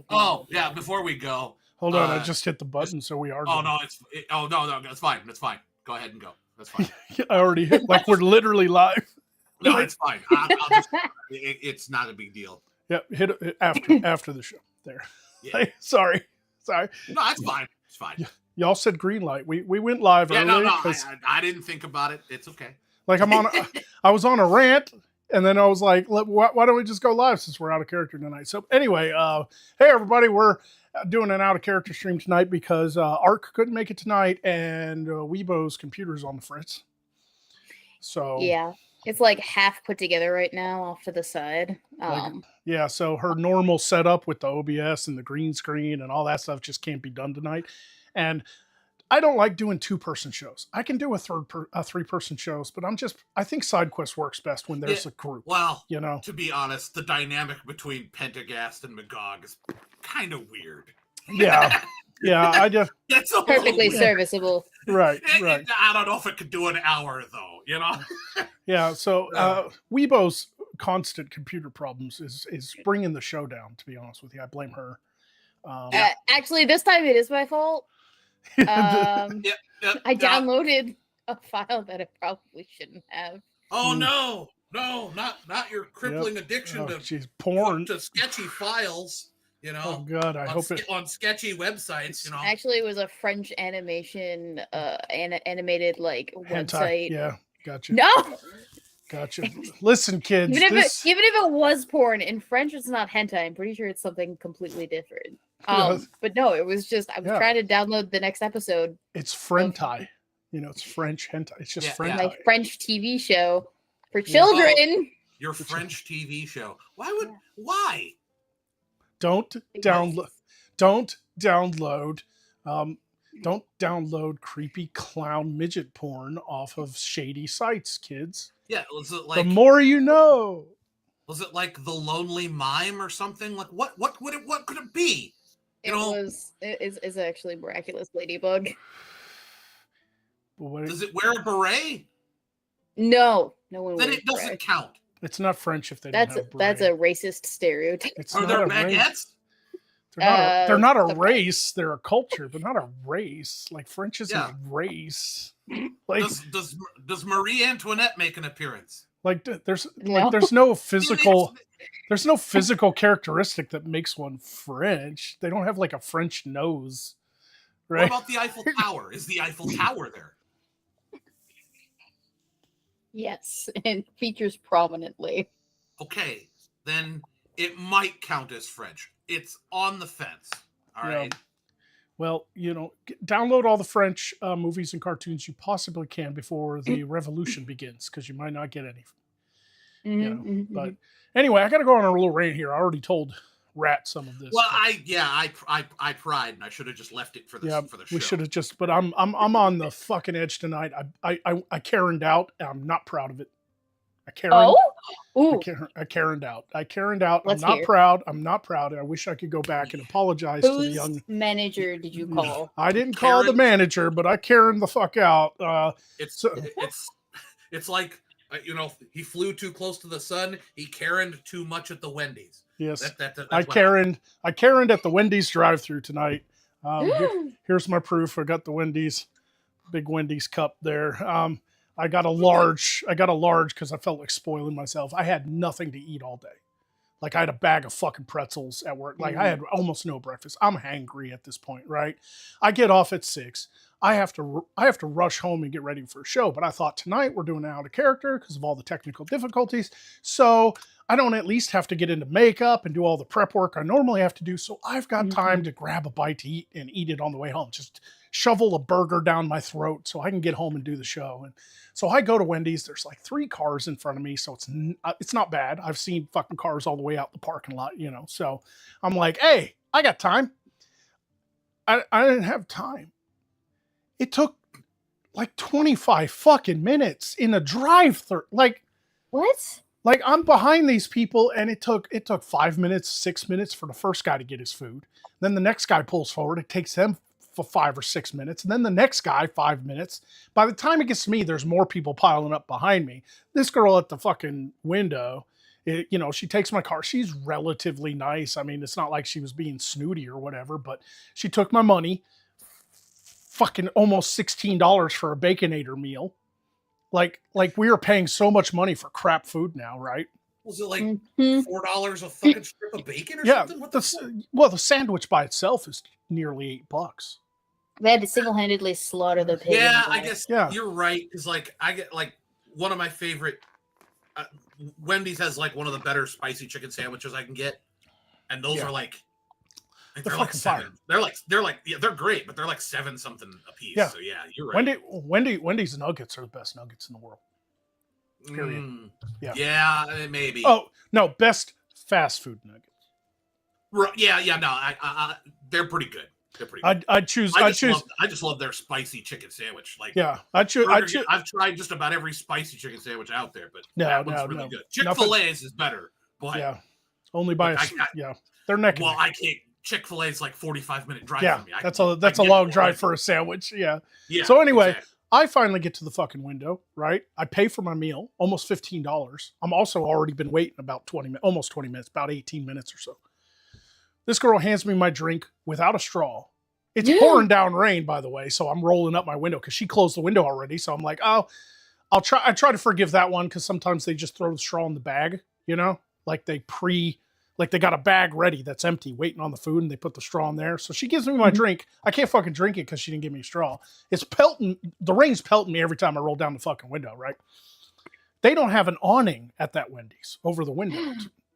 Oh, yeah, before we go. Hold on, I just hit the button, so we are Oh, going. no, it's fine. It's fine. Go ahead and go. That's fine. I already hit, like we're literally live. No, it's fine. I'll just, it's not a big deal. Yeah, hit it after the show. There. Yeah. Hey, sorry. No, that's fine. It's fine. Y'all said green light. We went live early. No, I didn't think about it. It's okay. Like I was on a rant, and then I was like, why don't we just go live since we're out of character tonight? So anyway, hey everybody, we're doing an out of character stream tonight because Ark couldn't make it tonight, and Weibo's computer's on the fritz. So yeah, it's like half put together right now off to the side. Yeah, so her normal setup with the OBS and the green screen and all that stuff just can't be done tonight. And I don't like doing 2-person shows. I can do a 3-person shows, but I think side quest works best when there's a group. Well, you know, to be honest, the dynamic between Pentagast and Magog is kind of weird. Yeah. Yeah, I just that's perfectly serviceable. Right. I don't know if it could do an hour though, you know. Yeah, so Weibo's constant computer problems is bringing the show down. To be honest with you, I blame her. Actually, this time it is my fault. I downloaded a file that I probably shouldn't have. Oh no, not your crippling addiction to porn, to sketchy files. You know, oh god, I hope on sketchy websites. You know, actually, it was a French animation, animated like hentai. Website. Yeah, gotcha. No, gotcha. Listen, kids. Even if it was porn in French, it's not hentai. I'm pretty sure it's something completely different. But no, it was just I was trying to download the next episode. It's Frentai. You know, it's French hentai. It's just French. My French TV show for children. Oh, your French TV show. Why? Don't download creepy clown midget porn off of shady sites, kids. Yeah, was it like the more you know? Was it like The Lonely Mime or something? Like what could it be? It's actually Miraculous Ladybug. Does it wear a beret? No one. Then it doesn't count. It's not French if they don't have a beret. That's a racist stereotype. Are there baguettes? They're not a race. They're a culture, but not a race. Like French isn't a race. Like does Marie Antoinette make an appearance? Like there's no physical characteristic that makes one French. They don't have like a French nose. Right? What about the Eiffel Tower? Is the Eiffel Tower there? Yes, and features prominently. Okay, then it might count as French. It's on the fence. All right. Well, you know, download all the French movies and cartoons you possibly can before the revolution begins, because you might not get any. But anyway, I got to go on a little rant here. I already told Rat some of this. Well, I pried, and I should have just left it for the show. We should have just. But I'm on the fucking edge tonight. I Karened out. And I'm not proud of it. I Karened out. I'm not proud. I wish I could go back and apologize to the young manager. Did you call? I didn't call the manager, but I Karened the fuck out. It's like he flew too close to the sun. He Karened too much at the Wendy's. Yes, I Karened at the Wendy's drive-thru tonight. Here's my proof. I got the big Wendy's cup there. I got a large because I felt like spoiling myself. I had nothing to eat all day. Like I had a bag of fucking pretzels at work. Like I had almost no breakfast. I'm hangry at this point, right? I get off at 6. I have to rush home and get ready for a show. But I thought tonight we're doing it out of character because of all the technical difficulties. So I don't at least have to get into makeup and do all the prep work I normally have to do. So I've got time to grab a bite to eat and eat it on the way home. Just shovel a burger down my throat so I can get home and do the show. And so I go to Wendy's. There's like 3 cars in front of me. So it's not bad. I've seen fucking cars all the way out the parking lot, So I'm like, hey, I got time. I didn't have time. It took like 25 fucking minutes in a drive-thru. Like what? Like I'm behind these people, and it took 5 minutes, 6 minutes for the first guy to get his food. Then the next guy pulls forward. It takes them for 5 or 6 minutes, and then the next guy 5 minutes. By the time it gets to me, there's more people piling up behind me. This girl at the fucking window She takes my car. She's relatively nice. I mean, it's not like she was being snooty or whatever, but she took my money, fucking almost $16 for a Baconator meal. Like we are paying so much money for crap food now, right? Was it like $4 a fucking strip of bacon or something? What the sandwich by itself is nearly $8. They had to single-handedly slaughter the pig. Yeah, I guess you're right. Because I get one of my favorite. Wendy's has one of the better spicy chicken sandwiches I can get, and those are they're like seven. They're great, but they're like 7 something a piece. Yeah. So yeah, you're right. Wendy's nuggets are the best nuggets in the world. Period. Yeah, maybe. Oh no, best fast food nuggets. Right, yeah, no, they're pretty good. They're pretty good. I just love their spicy chicken sandwich. I've tried just about every spicy chicken sandwich out there, but that one's really good. Chick-fil-A's is better, but only by they're neck. Well, I can't. Chick-fil-A's like 45-minute drive from me. That's a long drive for a sandwich. Yeah. So anyway, exactly. I finally get to the fucking window, right? I pay for my meal, almost $15. I'm also already been waiting about 20 minutes, almost 20 minutes, about 18 minutes or so. This girl hands me my drink without a straw. It's pouring down rain, by the way, so I'm rolling up my window because she closed the window already. So I'm like, oh, I try to forgive that one because sometimes they just throw the straw in the bag, like they got a bag ready that's empty, waiting on the food, and they put the straw in there. So she gives me my drink. I can't fucking drink it because she didn't give me a straw. It's pelting. The rain's pelting me every time I roll down the fucking window, right? They don't have an awning at that Wendy's over the window.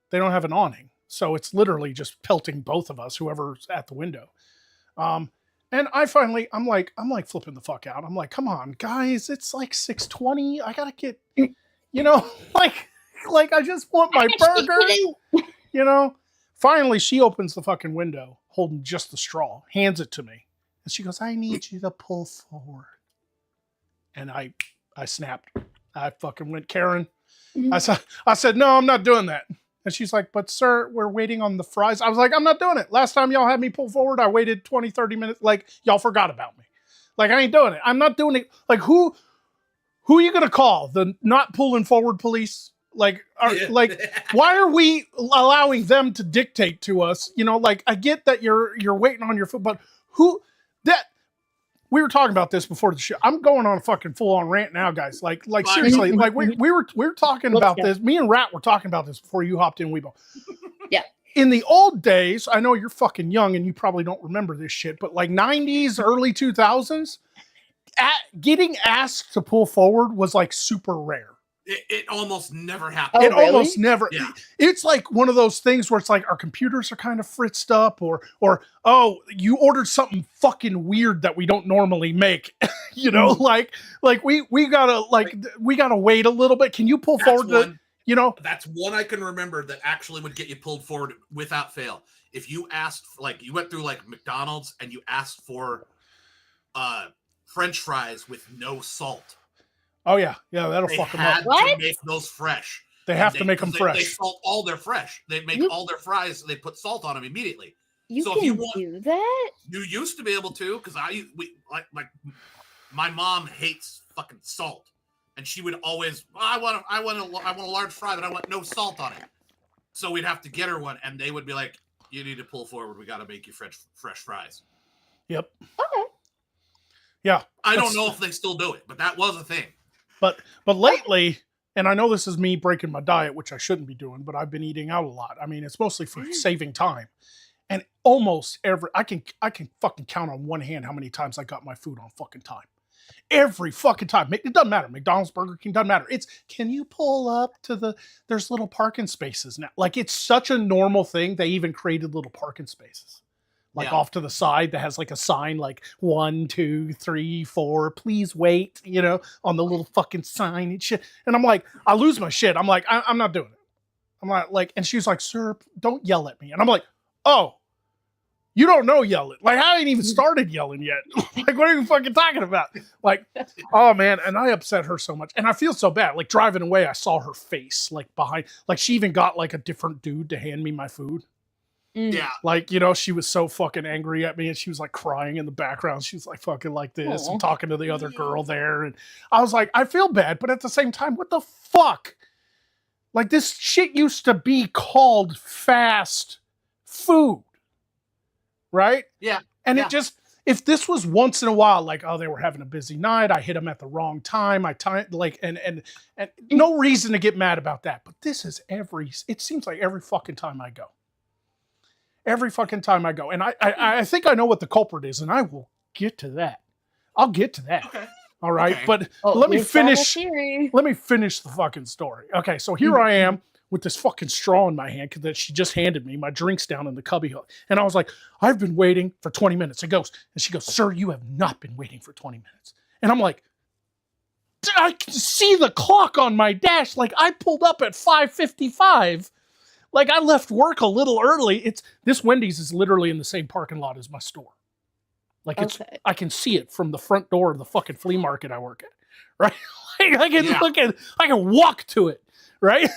They don't have an awning. So it's literally just pelting both of us, whoever's at the window. And I'm like flipping the fuck out. I'm like, come on, guys, it's like 6:20. I gotta get, I just want my burger. Finally she opens the fucking window, holding just the straw, hands it to me, and she goes, "I need you to pull forward." And I snapped. I fucking went Karen. I said, "No, I'm not doing that." And she's like, "But sir, we're waiting on the fries." I was like, "I'm not doing it. Last time y'all had me pull forward, I waited 20, 30 minutes. Y'all forgot about me. I ain't doing it. I'm not doing it." Who are you going to call? The not pulling forward police? Why are we allowing them to dictate to us? I get that you're waiting on your food, but we were talking about this before the show. I'm going on a fucking full on rant now, guys. Seriously, we were talking about this. Me and Rat were talking about this before you hopped in, Weebo. Yeah. In the old days, I know you're fucking young and you probably don't remember this shit, but 90s, early 2000s, getting asked to pull forward was super rare. It almost never happened. It almost never. Yeah. It's one of those things where it's our computers are kind of fritzed up, or you ordered something fucking weird that we don't normally make. We gotta wait a little bit. Can you pull forward? That's one I can remember that actually would get you pulled forward without fail. If you asked, you went through McDonald's and you asked for French fries with no salt. Oh yeah, that'll fuck them up. What? To make those fresh. They have to make them fresh. They salt all their fresh. They make all their fries. They put salt on them immediately. You can do that. You used to be able to, because my mom hates fucking salt, and she would always, I want a large fry, but I want no salt on it. So we'd have to get her one, and they would be like, "You need to pull forward. We got to make you fresh fries." Yep. Okay. Yeah. I don't know if they still do it, but that was a thing. But lately, and I know this is me breaking my diet, which I shouldn't be doing, but I've been eating out a lot. I mean, it's mostly for saving time. And almost I can fucking count on one hand how many times I got my food on fucking time. Every fucking time. It doesn't matter. McDonald's, Burger King, doesn't matter. It's, can you pull up to there's little parking spaces now. It's such a normal thing. They even created little parking spaces. Off to the side that has a sign 1, 2, 3, 4, please wait, on the little fucking sign and shit. And I'm like, I lose my shit. I'm like, I'm not doing it. I'm not and she's like, "Sir, don't yell at me." And I'm like, "Oh, you don't know yelling. I ain't even started yelling yet. What are you fucking talking about?" Oh man. And I upset her so much. And I feel so bad. Driving away, I saw her face behind, she even got a different dude to hand me my food. Yeah. She was so fucking angry at me, and she was crying in the background. She was fucking like this and talking to the other girl there. And I was like, I feel bad, but at the same time, what the fuck? Like, this shit used to be called fast food, right? Yeah. And it just, if this was once in a while, like, oh, they were having a busy night, I hit them at the wrong time, and no reason to get mad about that. But this is it seems like every fucking time I go. Every fucking time I go. And I think I know what the culprit is, and I will get to that. I'll get to that. Okay. All right. Okay. But let me finish the fucking story. Okay. So here I am with this fucking straw in my hand that she just handed me. My drink's down in the cubby hook. And I was like, I've been waiting for 20 minutes. And she goes, sir, you have not been waiting for 20 minutes. And I'm like, I can see the clock on my dash. Like, I pulled up at 5:55. Like, I left work a little early. This Wendy's is literally in the same parking lot as my store. Like, I can see it from the front door of the fucking flea market I work at, right? I can walk to it, right?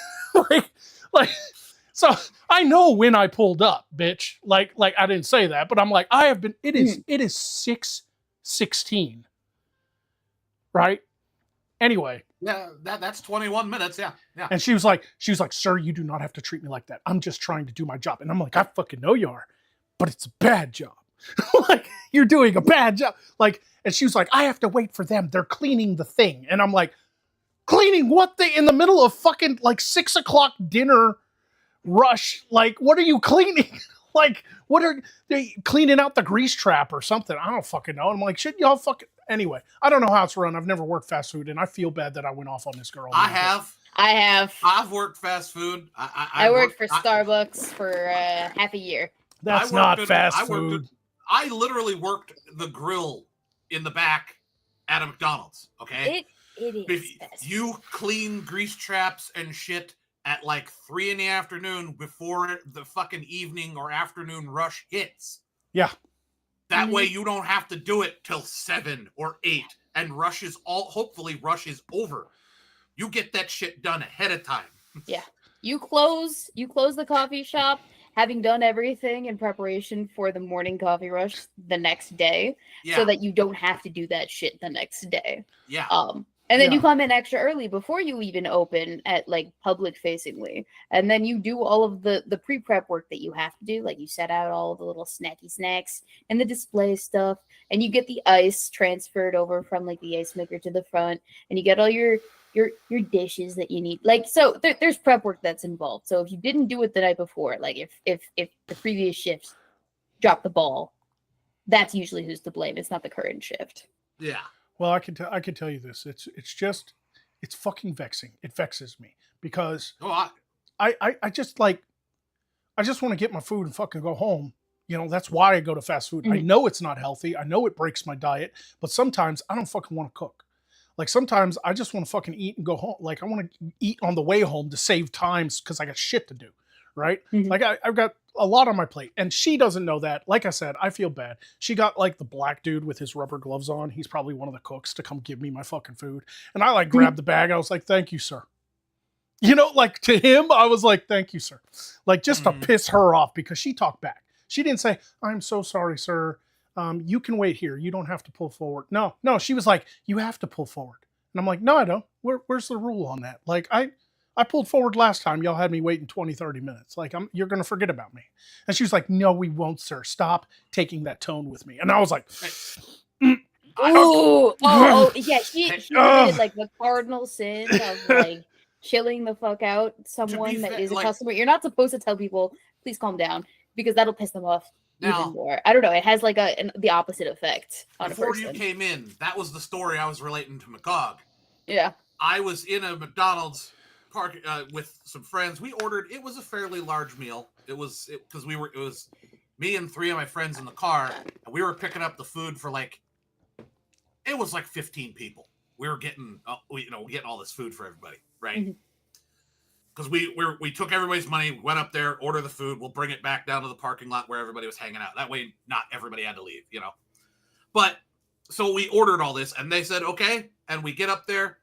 So I know when I pulled up, bitch. Like I didn't say that, but I'm like, it is 6:16, right? Anyway. Yeah, that's 21 minutes. Yeah. And she was like, sir, you do not have to treat me like that. I'm just trying to do my job. And I'm like, I fucking know you are, but it's a bad job. Like, you're doing a bad job. Like, and she was like, I have to wait for them. They're cleaning the thing. And I'm like, cleaning what thing in the middle of fucking like 6 o'clock dinner rush? Like, what are you cleaning? Like, what are they cleaning out the grease trap or something? I don't fucking know. And I'm like, shouldn't y'all fucking anyway? I don't know how it's run. I've never worked fast food, and I feel bad that I went off on this girl. I have. I've worked fast food. I worked for Starbucks for half a year. That's not fast food. I literally worked the grill in the back at a McDonald's. Okay, it is. If you clean grease traps and shit at like 3 in the afternoon before the fucking evening or afternoon rush hits. Yeah. That way you don't have to do it till 7 or 8, and hopefully rush is over. You get that shit done ahead of time. Yeah. You close the coffee shop having done everything in preparation for the morning coffee rush the next day, so that you don't have to do that shit the next day. Yeah. And then you come in extra early before you even open at like public facingly. And then you do all of the pre-prep work that you have to do. Like, you set out all the little snacky snacks and the display stuff, and you get the ice transferred over from like the ice maker to the front, and you get all your dishes that you need. Like, so there's prep work that's involved. So if you didn't do it the night before, like if the previous shift dropped the ball, that's usually who's to blame. It's not the current shift. Yeah. Well, I can tell you this. It's fucking vexing. It vexes me because I just want to get my food and fucking go home. You know, that's why I go to fast food. I know it's not healthy. I know it breaks my diet, but sometimes I don't fucking want to cook. Like, sometimes I just want to fucking eat and go home. Like, I want to eat on the way home to save times because I got shit to do, right? Like, I've got a lot on my plate, and she doesn't know that. Like I said, I feel bad. She got like the black dude with his rubber gloves on. He's probably one of the cooks to come give me my fucking food. And I like grabbed the bag. I was like, thank you, sir. You know, like, to him, I was like, thank you, sir. Like, just to piss her off, because she talked back. She didn't say, I'm so sorry, sir. You can wait here. You don't have to pull forward. No, she was like, you have to pull forward. And I'm like, no, I don't. Where's the rule on that? Like, I pulled forward last time. Y'all had me waiting 20, 30 minutes. Like, you're going to forget about me. And she was like, no, we won't, sir. Stop taking that tone with me. And I was like, yeah. She committed like the cardinal sin of like chilling the fuck out someone that is a customer. You're not supposed to tell people, please calm down, because that'll piss them off even more. I don't know. It has like the opposite effect on a person. Before you came in, that was the story I was relating to Magog. Yeah. I was in a McDonald's park with some friends. We ordered. It was a fairly large meal. It was me and 3 of my friends in the car, and we were picking up the food for like 15 people. We were getting getting all this food for everybody, right? Because we took everybody's money, went up there, order the food, we'll bring it back down to the parking lot where everybody was hanging out. That way, not everybody had to leave, you know. But so we ordered all this, and they said okay, and we get up there,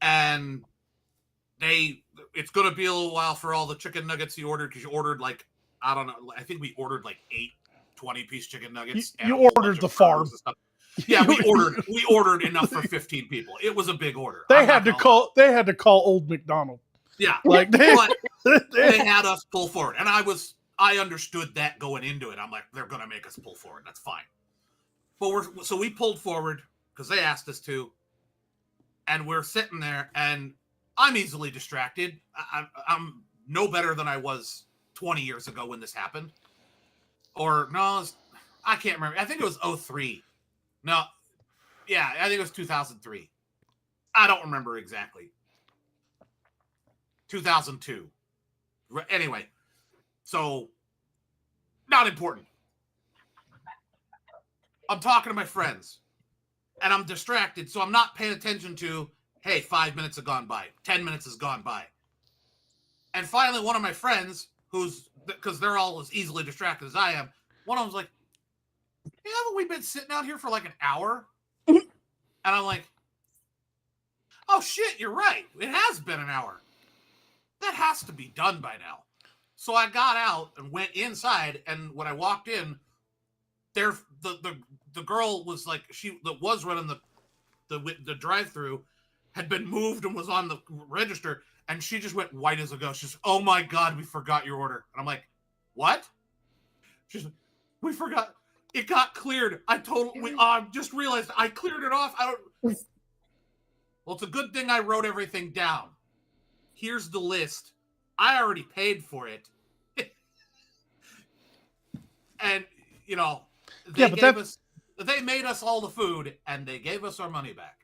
and it's going to be a little while for all the chicken nuggets you ordered, because you ordered like, I don't know, I think we ordered like 8 20-piece chicken nuggets. You ordered the farm. Yeah, we ordered enough for 15 people. It was a big order. They had to call Old McDonald. Yeah, Like but they had us pull forward, and I understood that going into it. I'm like, they're gonna make us pull forward. That's fine. But so we pulled forward because they asked us to, and we're sitting there, and I'm easily distracted. I'm no better than I was 20 years ago when this happened. Or no, I can't remember. I think it was 03. No, yeah, I think it was 2003. I don't remember exactly. 2002. Anyway, so not important. I'm talking to my friends and I'm distracted, so I'm not paying attention to, hey, 5 minutes have gone by, 10 minutes has gone by. And finally, one of my friends, because they're all as easily distracted as I am, one of them's like, hey, haven't we been sitting out here for like an hour? And I'm like, oh shit, you're right. It has been an hour. That has to be done by now. So I got out and went inside, and when I walked in, there the girl was like, that was running the drive-thru had been moved and was on the register, and she just went white as a ghost. She's, oh my God, we forgot your order. And I'm like, what? She's like, we forgot. It got cleared. I just realized I cleared it off. Well, it's a good thing I wrote everything down. Here's the list. I already paid for it. And, they made us all the food, and they gave us our money back.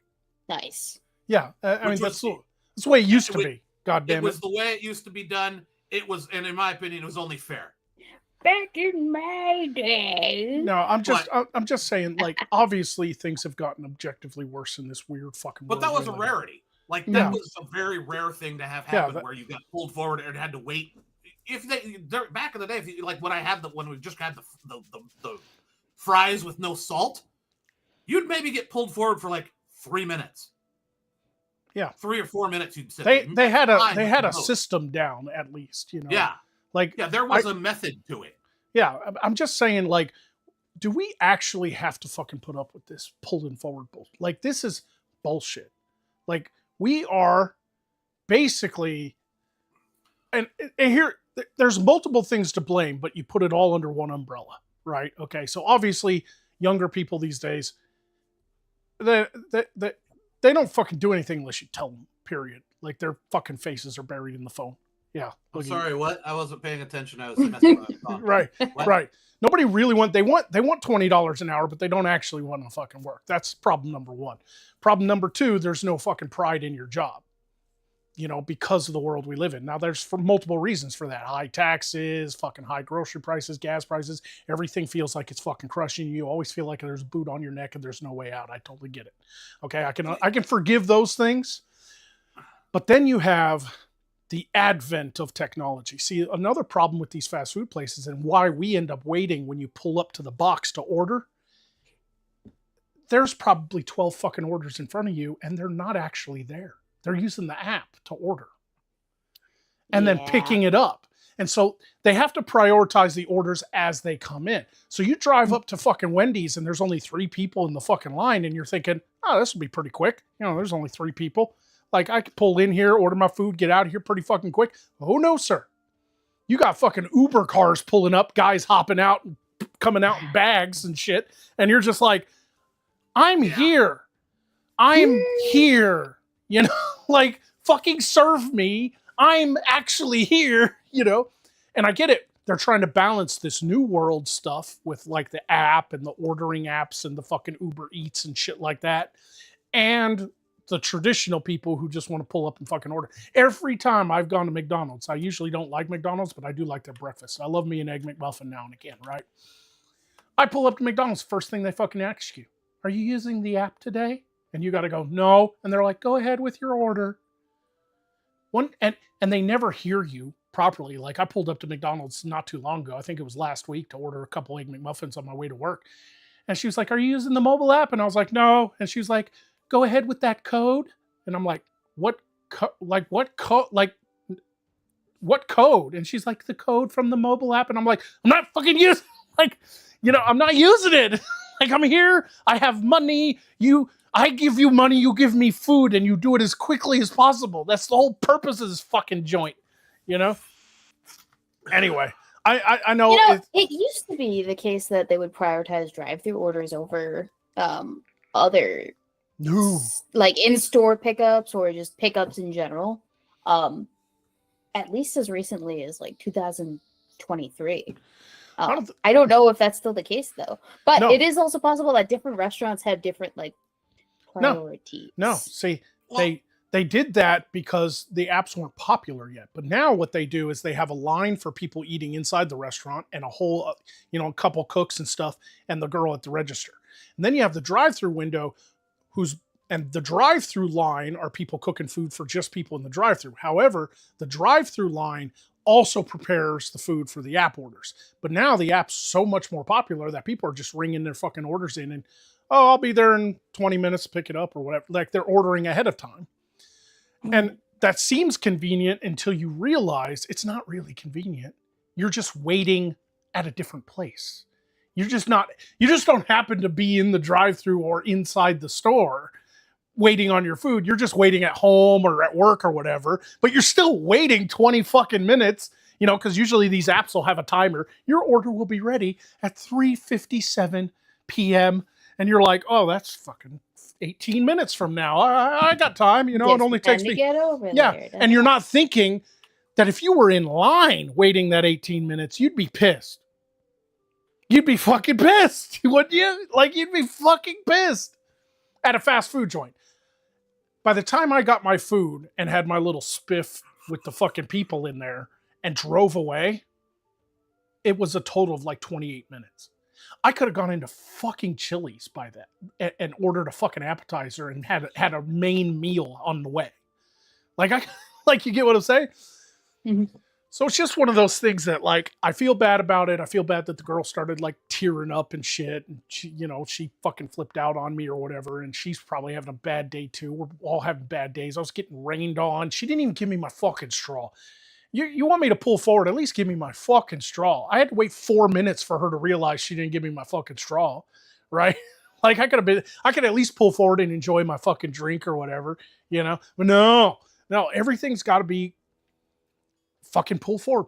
Nice. Yeah, I mean, that's the way it used to be. God damn it. It was the way it used to be done. It was, and in my opinion, it was only fair. Back in my day. No, I'm just saying, like, obviously things have gotten objectively worse in this weird fucking world. But that was a rarity. Like, that was a very rare thing to have happen, where you got pulled forward and had to wait. Back in the day, when we just had the fries with no salt, you'd maybe get pulled forward for like 3 minutes. Yeah, 3 or 4 minutes. You'd sit. They had a system down at least, Yeah, there was a method to it. Yeah, I'm just saying, like, do we actually have to fucking put up with this pulling forward bull? Like, this is bullshit. Like, we are basically, and here, there's multiple things to blame, but you put it all under one umbrella, right? Okay, so obviously, younger people these days, they don't fucking do anything unless you tell them, period. Like, their fucking faces are buried in the phone. Yeah. I'm sorry, what? I wasn't paying attention. I was messing up. Right, right. Nobody really they want $20 an hour, but they don't actually want to fucking work. That's problem number one. Problem number two, there's no fucking pride in your job, because of the world we live in. Now, there's multiple reasons for that. High taxes, fucking high grocery prices, gas prices. Everything feels like it's fucking crushing you. You always feel like there's a boot on your neck and there's no way out. I totally get it. Okay, I can forgive those things. But then you have the advent of technology. See, another problem with these fast food places and why we end up waiting when you pull up to the box to order, there's probably 12 fucking orders in front of you and they're not actually there. They're using the app to order and then picking it up. And so they have to prioritize the orders as they come in. So you drive up to fucking Wendy's and there's only 3 people in the fucking line and you're thinking, oh, this will be pretty quick. There's only 3 people. Like, I could pull in here, order my food, get out of here pretty fucking quick. Oh, no, sir. You got fucking Uber cars pulling up, guys hopping out and coming out in bags and shit. And you're just like, I'm here. I'm here. Like, fucking serve me. I'm actually here, And I get it. They're trying to balance this new world stuff with, like, the app and the ordering apps and the fucking Uber Eats and shit like that. And the traditional people who just want to pull up and fucking order. Every time I've gone to McDonald's, I usually don't like McDonald's, but I do like their breakfast. I love me an Egg McMuffin now and again, right? I pull up to McDonald's, first thing they fucking ask you, are you using the app today? And you got to go, no. And they're like, go ahead with your order. And they never hear you properly. Like, I pulled up to McDonald's not too long ago. I think it was last week to order a couple Egg McMuffins on my way to work. And she was like, are you using the mobile app? And I was like, no. And she was like, go ahead with that code. And I'm like, what code? And she's like, the code from the mobile app. And I'm like, I'm not fucking using, I'm not using it. Like, I'm here. I have money. I give you money, you give me food, and you do it as quickly as possible. That's the whole purpose of this fucking joint, you know? Anyway, I know You know, it used to be the case that they would prioritize drive-through orders over other no. like in-store pickups or just pickups in general. At least as recently as like 2023. I don't know if that's still the case though, but No. it is also possible that different restaurants have different like priorities. No, see, they did that because the apps weren't popular yet. But now what they do is they have a line for people eating inside the restaurant and a whole, a couple cooks and stuff, and the girl at the register. And then you have the drive-through window, and the drive-through line are people cooking food for just people in the drive-through. However, the drive-through line also prepares the food for the app orders. But now the app's so much more popular that people are just ringing their fucking orders in and, oh, I'll be there in 20 minutes to pick it up or whatever. Like they're ordering ahead of time. And that seems convenient until you realize it's not really convenient. You're just waiting at a different place. You just don't happen to be in the drive-through or inside the store waiting on your food. You're just waiting at home or at work or whatever, but you're still waiting 20 fucking minutes, because usually these apps will have a timer. Your order will be ready at 3:57 p.m. And you're like, oh, that's fucking 18 minutes from now. I got time, it only takes me. Get over yeah, there, and you're not thinking that if you were in line waiting that 18 minutes, you'd be pissed. You'd be fucking pissed, wouldn't you? Like, you'd be fucking pissed at a fast food joint. By the time I got my food and had my little spiff with the fucking people in there and drove away, it was a total of like 28 minutes. I could have gone into fucking Chili's by that and ordered a fucking appetizer and had a main meal on the way. Like you get what I'm saying? Mm-hmm. So it's just one of those things that, like, I feel bad about it. I feel bad that the girl started like tearing up and shit. And she fucking flipped out on me or whatever. And she's probably having a bad day too. We're all having bad days. I was getting rained on. She didn't even give me my fucking straw. You want me to pull forward? At least give me my fucking straw. I had to wait 4 minutes for her to realize she didn't give me my fucking straw, right? Like I could at least pull forward and enjoy my fucking drink or whatever, But no, everything's got to be fucking pull forward.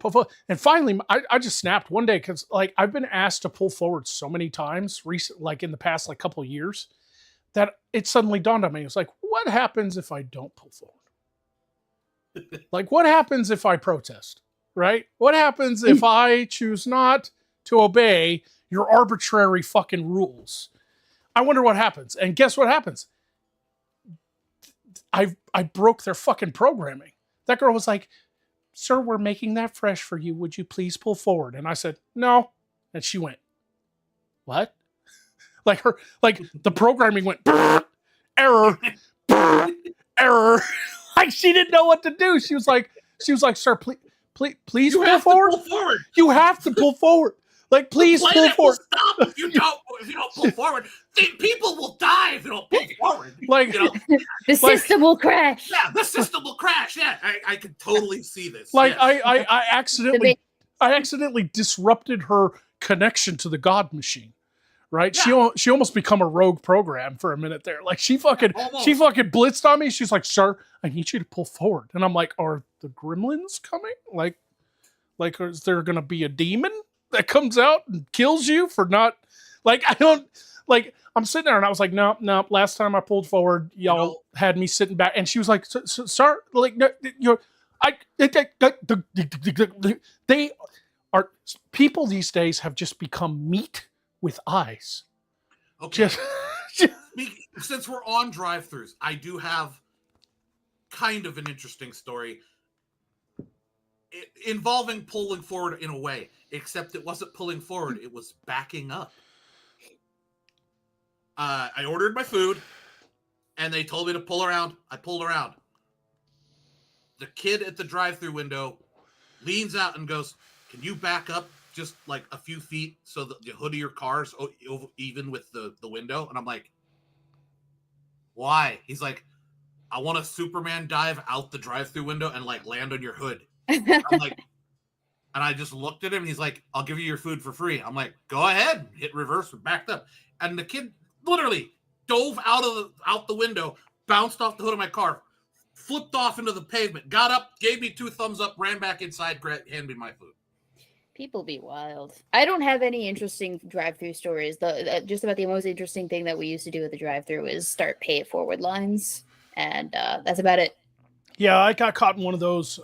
And finally, I just snapped one day because like I've been asked to pull forward so many times, like in the past like couple of years, that it suddenly dawned on me. It's like, what happens if I don't pull forward? Like, what happens if I protest, right? What happens if I choose not to obey your arbitrary fucking rules? I wonder what happens. And guess what happens? I broke their fucking programming. That girl was like, sir, we're making that fresh for you. Would you please pull forward? And I said, no. And she went, what? Like the programming went, error, error. Like she didn't know what to do. She was like, sir, please pull forward. You have to pull forward. Like, please pull forward. Stop if you don't pull forward. People will die if you don't pull forward. Like, the system will crash. Yeah, the system will crash. Yeah, I could totally see this. Like, yes. I accidentally disrupted her connection to the God machine. Right? Yeah. She almost become a rogue program for a minute there. Like she fucking blitzed on me. She's like, sir, I need you to pull forward. And I'm like, are the gremlins coming? Like is there gonna be a demon that comes out and kills you for not I'm sitting there and I was like, no, last time I pulled forward, y'all had me sitting back. And she was like, sir, like they are people these days have just become meat with eyes. Okay. Since we're on drive-thrus, I do have kind of an interesting story involving pulling forward in a way, except it wasn't pulling forward, it was backing up. I ordered my food and they told me to pull around. I pulled around. The kid at the drive-thru window leans out and goes, can you back up just like a few feet so that the hood of your car is even with the window? And I'm like, why? He's like, I want a Superman dive out the drive-thru window and like land on your hood. I'm like, and I just looked at him and he's like, I'll give you your food for free. I'm like, go ahead, hit reverse and backed up. And the kid literally dove out the window, bounced off the hood of my car, flipped off into the pavement, got up, gave me 2 thumbs up, ran back inside, handed me my food. People be wild. I don't have any interesting drive-through stories. Just about the most interesting thing that we used to do at the drive-through is start pay it forward lines, and that's about it. Yeah, I got caught in one of those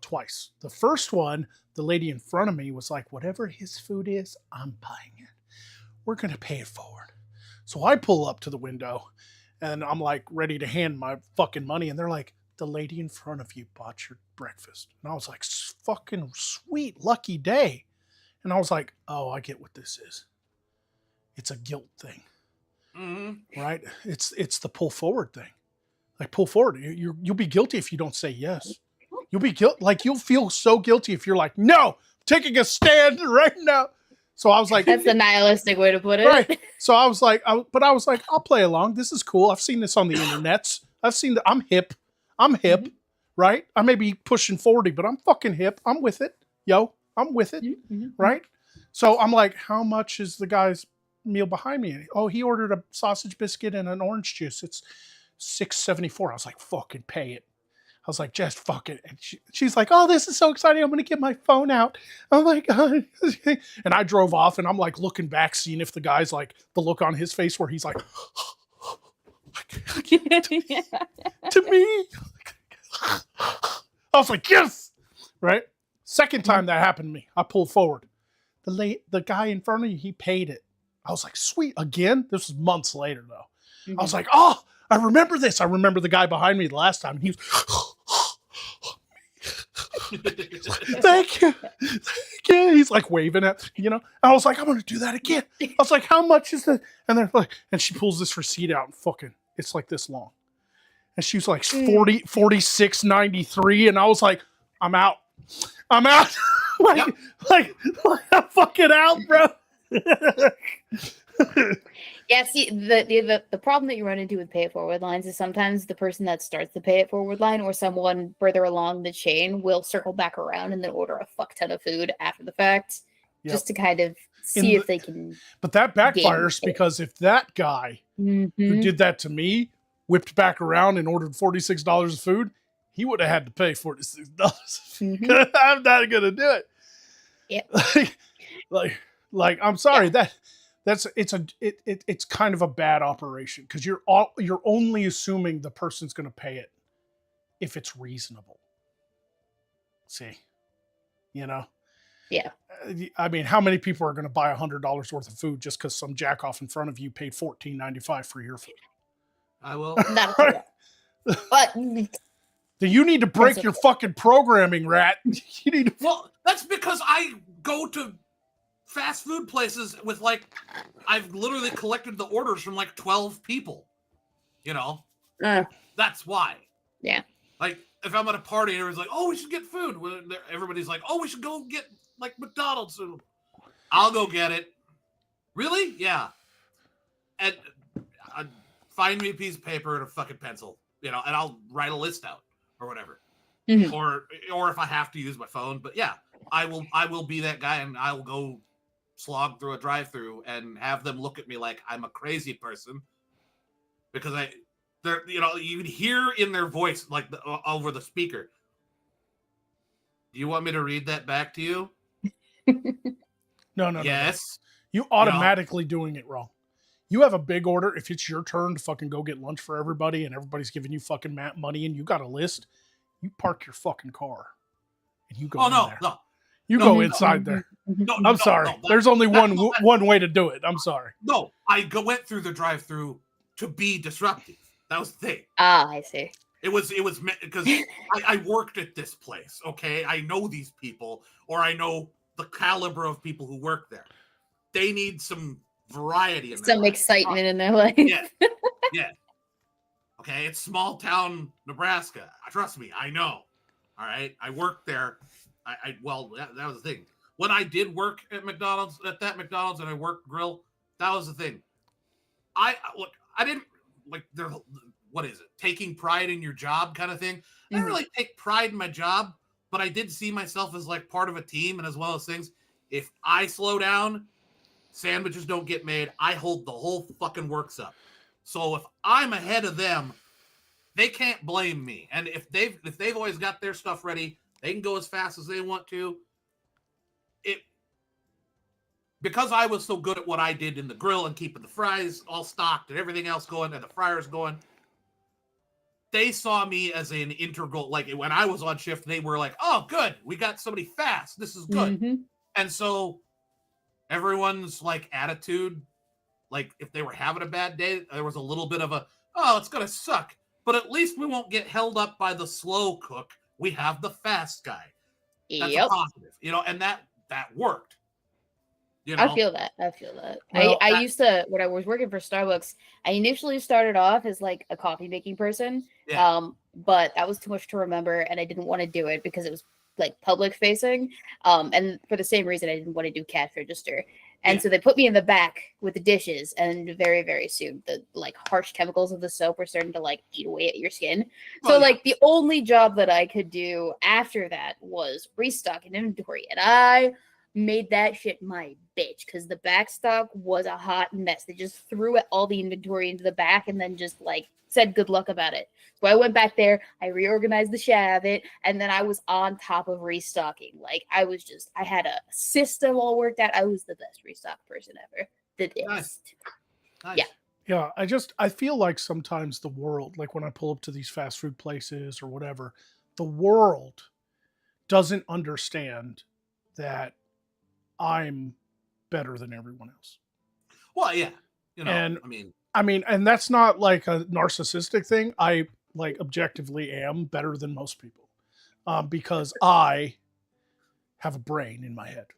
twice. The first one, the lady in front of me was like, "Whatever his food is, I'm buying it. We're gonna pay it forward." So I pull up to the window, and I'm like ready to hand my fucking money, and they're like, "The lady in front of you bought your breakfast." And I was like, fucking sweet, lucky day. And I was like, oh, I get what this is. It's a guilt thing. Mm-hmm. Right? It's the pull forward thing. Like, pull forward. You'll be guilty if you don't say yes. You'll be you'll feel so guilty if you're like, no, taking a stand right now. So I was like, that's the nihilistic way to put it. Right. So I was like, I'll play along. This is cool. I've seen this on the internets. I've seen that. I'm hip, mm-hmm. Right? I may be pushing 40, but I'm fucking hip. I'm with it. Yo, I'm with it. Mm-hmm. Right? So I'm like, how much is the guy's meal behind me? Oh, he ordered a sausage biscuit and an orange juice. It's $6.74. I was like, fucking pay it. I was like, just fuck it. And she's like, oh, this is so exciting. I'm going to get my phone out. I'm like, oh. And I drove off, and I'm like looking back, seeing if the guy's like, the look on his face where he's like, to me. I was like, yes. Right? Second time that happened to me, I pulled forward. The guy in front of you, he paid it. I was like, sweet. Again? This was months later, though. Mm-hmm. I was like, oh, I remember this. I remember the guy behind me the last time. He was, thank you. Thank you. He's like waving at, I was like, I'm going to do that again. I was like, how much is that? And they're like, and she pulls this receipt out and fucking, it's like this long. And she was like 46.93. And I was like, I'm out. I'm fucking out, bro. Yeah, see, the problem that you run into with pay it forward lines is sometimes the person that starts the pay it forward line or someone further along the chain will circle back around and then order a fuck ton of food after the fact, just to kind of see if they can. But that backfires because if that guy who did that to me whipped back around and ordered $46 of food, he would have had to pay $46. Mm-hmm. I'm not gonna do it. Yeah. Like I'm sorry it's kind of a bad operation because you're only assuming the person's going to pay it if it's reasonable. See, Yeah. I mean, how many people are going to buy $100 worth of food just because some jackoff in front of you paid $14.95 for your food? I will. Not but do you need to break your fucking programming, rat? You need to. Well, that's because I go to fast food places with I've literally collected the orders from 12 people. That's why. Yeah. Like if I'm at a party and everyone's like, "Oh, we should get food," everybody's like, "Oh, we should go get McDonald's." I'll go get it. Really? Yeah. And find me a piece of paper and a fucking pencil, and I'll write a list out or whatever. Mm-hmm. Or if I have to use my phone, but yeah, I will be that guy, and I will go slog through a drive-thru and have them look at me like I'm a crazy person because you can hear in their voice over the speaker. Do you want me to read that back to you? No. Yes. You automatically doing it wrong. You have a big order. If it's your turn to fucking go get lunch for everybody and everybody's giving you fucking money and you got a list, you park your fucking car and you go in there. No. You go inside there. I'm sorry. There's only one way to do it. I'm sorry. No, went through the drive-thru to be disruptive. That was the thing. Ah, I see. It was because I worked at this place. Okay, I know these people, or I know the caliber of people who work there. They need some variety in their life. Excitement in their life. Yeah. Okay, it's small town Nebraska. Trust me, I know. All right, I worked there. That was the thing. When I did work at McDonald's, and I worked grill, that was the thing. I didn't what is it? Taking pride in your job kind of thing. I didn't really take pride in my job, but I did see myself as part of a team, and as well as things. If I slow down, sandwiches don't get made. I hold the whole fucking works up. So if I'm ahead of them, they can't blame me. And if they've always got their stuff ready, they can go as fast as they want to. Because I was so good at what I did in the grill and keeping the fries all stocked and everything else going and the fryers going, they saw me as an integral. Like when I was on shift, they were like, "Oh, good, we got somebody fast. This is good." Mm-hmm. And so everyone's like attitude, like if they were having a bad day, there was a little bit of a, "Oh, it's gonna suck," but at least we won't get held up by the slow cook. We have the fast guy. That's a positive, and that worked. I feel that. Well, I used to, when I was working for Starbucks, I initially started off as like a coffee making person. Yeah. But that was too much to remember and I didn't want to do it because it was like public facing. And for the same reason I didn't want to do cash register. And so they put me in the back with the dishes, and very, very soon the like harsh chemicals of the soap were starting to like eat away at your skin. So like the only job that I could do after that was restocking inventory. And I made that shit my bitch because the back stock was a hot mess. They just threw all the inventory into the back and then just like said good luck about it. So I went back there, I reorganized the shit out of it, and then I was on top of restocking. Like I had a system all worked out. I was the best restock person ever. The best. Nice. Yeah. I feel like sometimes the world, like when I pull up to these fast food places or whatever, the world doesn't understand that I'm better than everyone else. Well, yeah. And that's not like a narcissistic thing. I like objectively am better than most people because I have a brain in my head,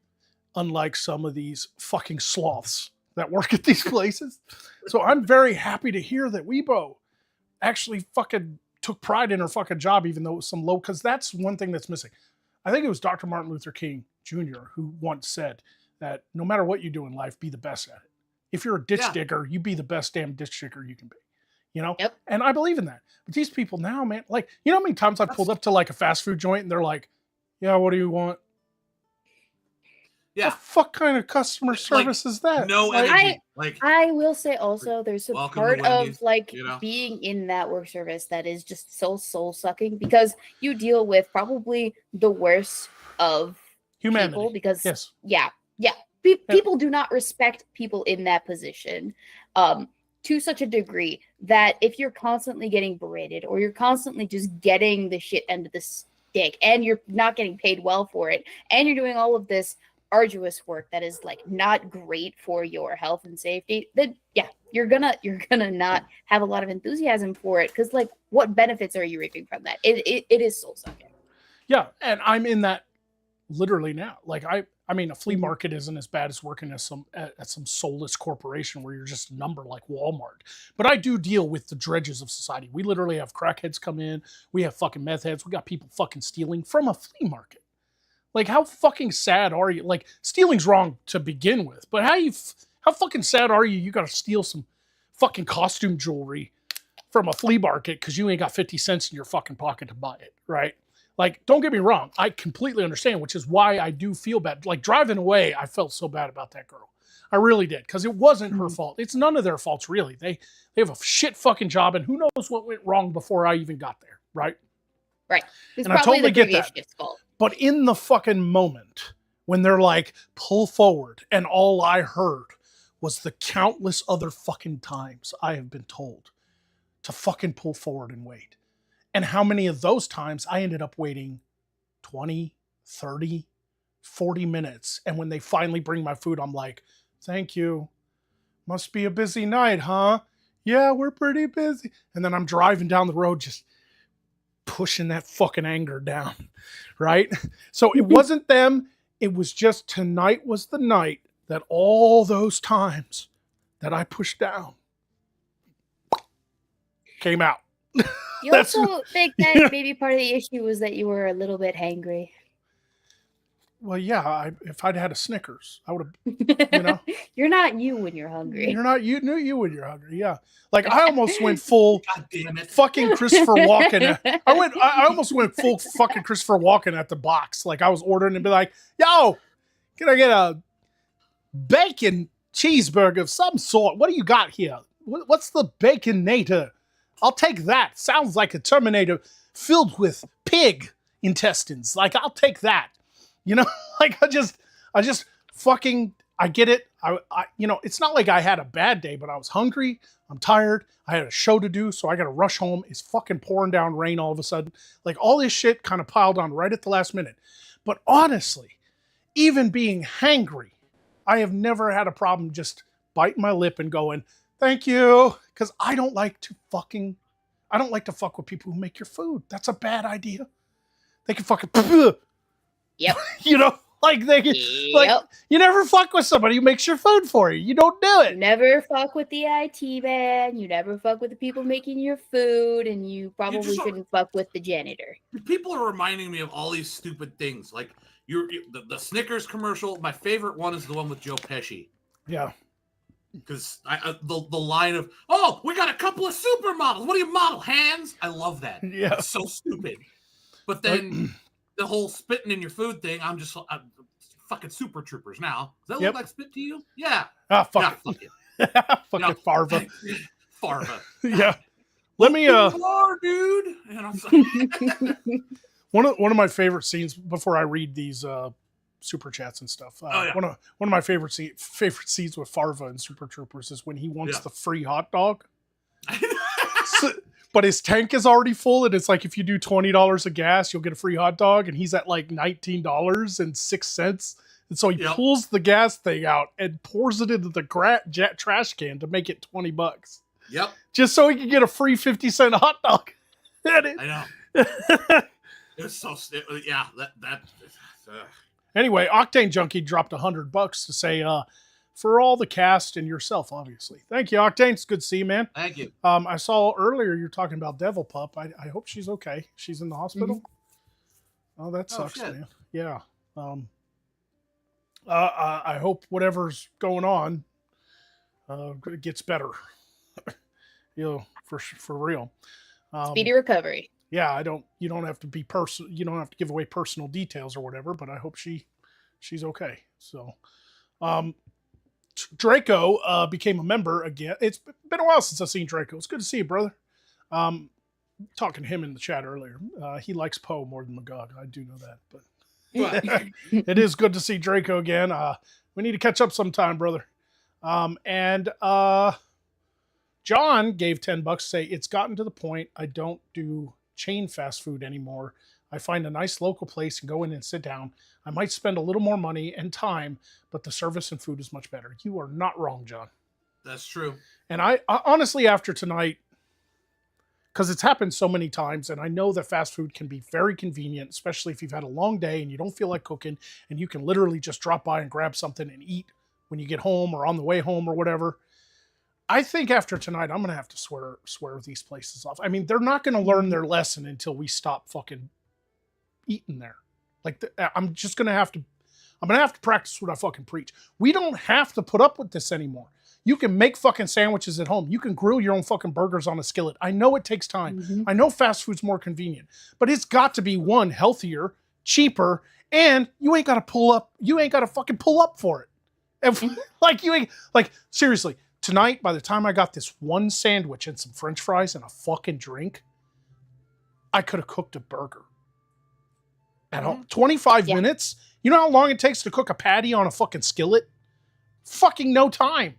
unlike some of these fucking sloths that work at these places. So I'm very happy to hear that Weibo actually fucking took pride in her fucking job, even though it was some low, because that's one thing that's missing. I think it was Dr. Martin Luther King Jr. who once said that no matter what you do in life, be the best at it. If you're a ditch digger, you be the best damn ditch digger you can be. Yep. And I believe in that. But these people now, man, like, how many times I pulled up to like a fast food joint and they're like, "Yeah, what do you want?" Yeah. What the fuck kind of customer service is that? No energy. I will say also there's a part of like you know? being in that work service that is just so soul sucking because you deal with probably the worst of humanity. People because yes. People do not respect people in that position to such a degree that if you're constantly getting berated or you're constantly just getting the shit end of the stick and you're not getting paid well for it and you're doing all of this arduous work that is like not great for your health and safety, then you're gonna not have a lot of enthusiasm for it because like what benefits are you reaping from that? It is soul sucking. Yeah, and I'm in that literally now. Like I mean, a flea market isn't as bad as working at some soulless corporation where you're just a number like Walmart. But I do deal with the dredges of society. We literally have crackheads come in. We have fucking meth heads. We got people fucking stealing from a flea market. Like, how fucking sad are you? Like, stealing's wrong to begin with, but how fucking sad are you? You got to steal some fucking costume jewelry from a flea market because you ain't got 50 cents in your fucking pocket to buy it, right? Like, don't get me wrong. I completely understand, which is why I do feel bad. Like, driving away, I felt so bad about that girl. I really did, because it wasn't her fault. It's none of their faults, really. They have a shit fucking job, and who knows what went wrong before I even got there, right? Right. It's and I totally get that. Fault. But in the fucking moment, when they're like, pull forward, and all I heard was the countless other fucking times I have been told to fucking pull forward and wait. And how many of those times I ended up waiting 20, 30, 40 minutes. And when they finally bring my food, I'm like, thank you. Must be a busy night, huh? Yeah, we're pretty busy. And then I'm driving down the road just pushing that fucking anger down, right? So it wasn't them. It was just tonight was the night that all those times that I pushed down came out. You also think that maybe part of the issue was that you were a little bit hangry. Well, yeah, if I'd had a Snickers, I would have, You're not you when you're hungry. You're not you when you're hungry, yeah. Like, I almost went full fucking Christopher Walken. I almost went full fucking Christopher Walken at the box. Like, I was ordering and be like, yo, can I get a bacon cheeseburger of some sort. What do you got here? What's the Baconator? I'll take that. Sounds like a Terminator filled with pig intestines. Like, I'll take that. You know, like I just fucking, I get it. I it's not like I had a bad day, but I was hungry. I'm tired. I had a show to do, so I got to rush home. It's fucking pouring down rain all of a sudden. Like, all this shit kind of piled on right at the last minute. But honestly, even being hangry, I have never had a problem just biting my lip and going, thank you. Because I don't like to fuck with people who make your food. That's a bad idea. They can fucking, Yep. you know, like they can, like, you never fuck with somebody who makes your food for you. You don't do it. You never fuck with the IT man. You never fuck with the people making your food, and you probably shouldn't fuck with the janitor. People are reminding me of all these stupid things. Like the Snickers commercial. My favorite one is the one with Joe Pesci. Yeah. Because the line of, oh, we got a couple of supermodels. What do you model? Hands? I love that. Yeah. It's so stupid. But then the whole spitting in your food thing, I'm fucking Super Troopers now. Does that look like spit to you? Yeah. Ah, fuck yeah, it. Fucking Farva. Farva. Yeah. Let me dude. And I'm like, one of my favorite scenes before I read these super chats and stuff. One of my favorite scenes with Farva and Super Troopers is when he wants the free hot dog. But his tank is already full, and it's like, if you do $20 of gas, you'll get a free hot dog, and he's at like $19.06. And so he pulls the gas thing out and pours it into the trash can to make it $20. Yep. Just so he can get a free 50-cent hot dog. I know. It was so Anyway, Octane Junkie dropped $100 to say, for all the cast and yourself, obviously. Thank you, Octane. It's good to see you, man. Thank you. I saw earlier you're talking about Devil Pup. I hope she's okay. She's in the hospital. Mm-hmm. Oh, that sucks, man. Yeah. I hope whatever's going on gets better. For real. Speedy recovery. Yeah, you don't have to be you don't have to give away personal details or whatever, but I hope she's okay. So, Draco became a member again. It's been a while since I've seen Draco. It's good to see you, brother. Talking to him in the chat earlier. He likes Poe more than Magog. I do know that, but it is good to see Draco again. We need to catch up sometime, brother. And John gave $10 to say, it's gotten to the point I don't do chain fast food anymore. I find a nice local place and go in and sit down. I might spend a little more money and time, but the service and food is much better. You are not wrong, John. That's true. And I honestly, after tonight, because it's happened so many times, and I know that fast food can be very convenient, especially if you've had a long day and you don't feel like cooking, and you can literally just drop by and grab something and eat when you get home or on the way home or whatever. I think after tonight, I'm going to have to swear these places off. I mean, they're not going to learn their lesson until we stop fucking eating there. Like, I'm going to have to practice what I fucking preach. We don't have to put up with this anymore. You can make fucking sandwiches at home. You can grill your own fucking burgers on a skillet. I know it takes time. Mm-hmm. I know fast food's more convenient, but it's got to be, one, healthier, cheaper, and you ain't got to fucking pull up for it. And, seriously, tonight, by the time I got this one sandwich and some French fries and a fucking drink, I could have cooked a burger at home. 25 minutes? You know how long it takes to cook a patty on a fucking skillet? Fucking no time.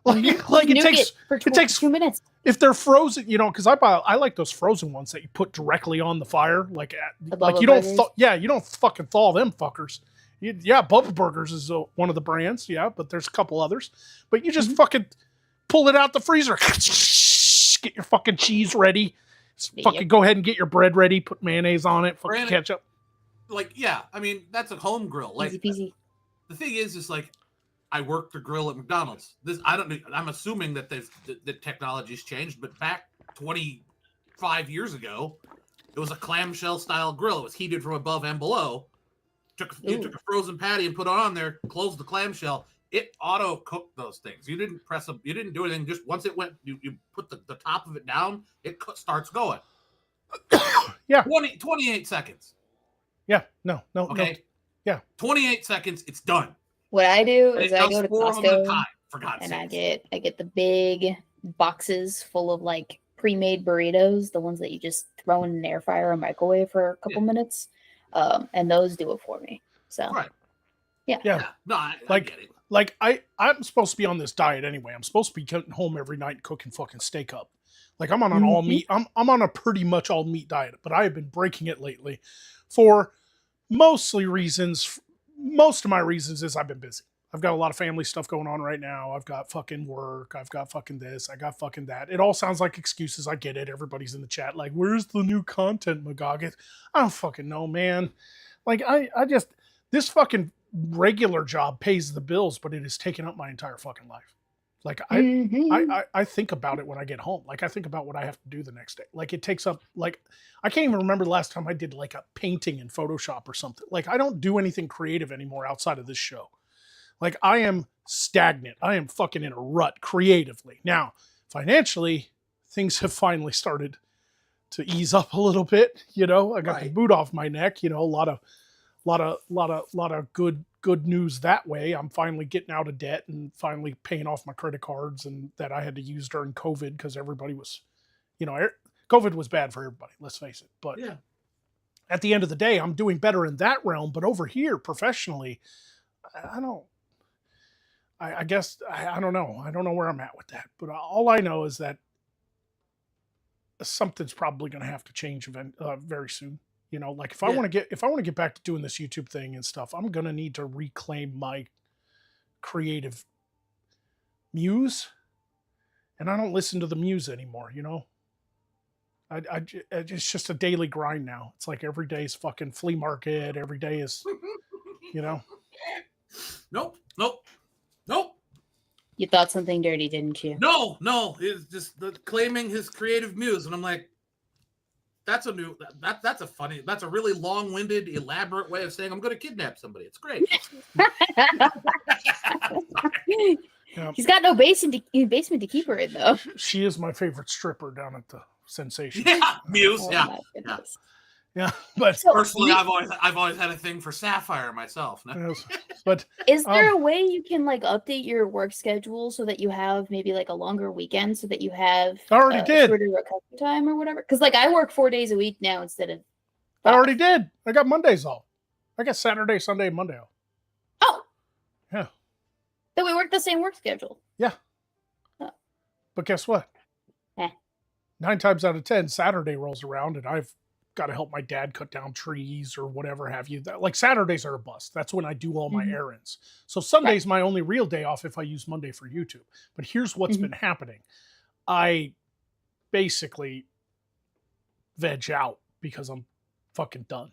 It takes 2 minutes. If they're frozen, because I like those frozen ones that you put directly on the fire, you don't fucking thaw them fuckers. Bubba Burgers is one of the brands, but there's a couple others. But you just fucking pull it out the freezer, get your fucking cheese ready, fucking go ahead and get your bread ready, put mayonnaise on it, fucking ketchup. I mean, that's a home grill. Easy peasy. The thing is I worked the grill at McDonald's. I'm assuming that the technology's changed, but back 25 years ago, it was a clamshell style grill. It was heated from above and below. You took a frozen patty and put it on there, closed the clamshell. It auto cooked those things. You didn't press them. You didn't do anything. Just once it went, you put the top of it down. It starts going. 28 seconds. Yeah. No. Okay. No. Yeah. 28 seconds. It's done. What I do is I go to Costco. For God's And sake. I get the big boxes full of like pre-made burritos, the ones that you just throw in an air fryer or microwave for a couple minutes. And those do it for me. So Right. Yeah. No, I Like, get it. like I'm supposed to be on this diet anyway. I'm supposed to be getting home every night and cooking fucking steak up. Like I'm on an all meat. I'm on a pretty much all meat diet, but I have been breaking it lately for mostly reasons. Most of my reasons is I've been busy. I've got a lot of family stuff going on right now. I've got fucking work. I've got fucking this. I got fucking that. It all sounds like excuses. I get it. Everybody's in the chat like, where's the new content, Magog? I don't fucking know, man. Like I just, this fucking regular job pays the bills, but it has taken up my entire fucking life. Like I think about it when I get home. Like I think about what I have to do the next day. Like it takes up, like, I can't even remember the last time I did like a painting in Photoshop or something. Like I don't do anything creative anymore outside of this show. Like I am stagnant. I am fucking in a rut creatively. Now, financially, things have finally started to ease up a little bit. You know, I got the boot off my neck. You know, a lot of good news that way. I'm finally getting out of debt and finally paying off my credit cards and that I had to use during COVID because everybody was, you know, COVID was bad for everybody. Let's face it. But at the end of the day, I'm doing better in that realm. But over here, professionally, I guess I don't know. I don't know where I'm at with that. But all I know is that something's probably going to have to change very soon. You know, like if I want to get back to doing this YouTube thing and stuff, I'm going to need to reclaim my creative muse. And I don't listen to the muse anymore, you know? It's just a daily grind now. It's like every day is fucking flea market. Every day is, you know? Nope. You thought something dirty, didn't you? No. It's just claiming his creative muse. And I'm like, that's a really long-winded, elaborate way of saying I'm going to kidnap somebody. It's great. He's got no basement to keep her in, though. She is my favorite stripper down at the Sensation. Yeah, Muse. Yeah, but so, personally, I've always had a thing for Sapphire myself. No? Yes, but is there a way you can like update your work schedule so that you have maybe like a longer weekend so that you have I already did shorter recovery time or whatever? Because like I work 4 days a week now instead of 5. I already did. I got Mondays off. I got Saturday, Sunday, and Monday off. Oh, yeah. Then we work the same work schedule. Yeah. Oh. But guess what? 9 times out of 10, Saturday rolls around and I've got to help my dad cut down trees or whatever have you. Like Saturdays are a bust. That's when I do all my errands. So Sunday's my only real day off if I use Monday for YouTube. But here's what's been happening. I basically veg out because I'm fucking done.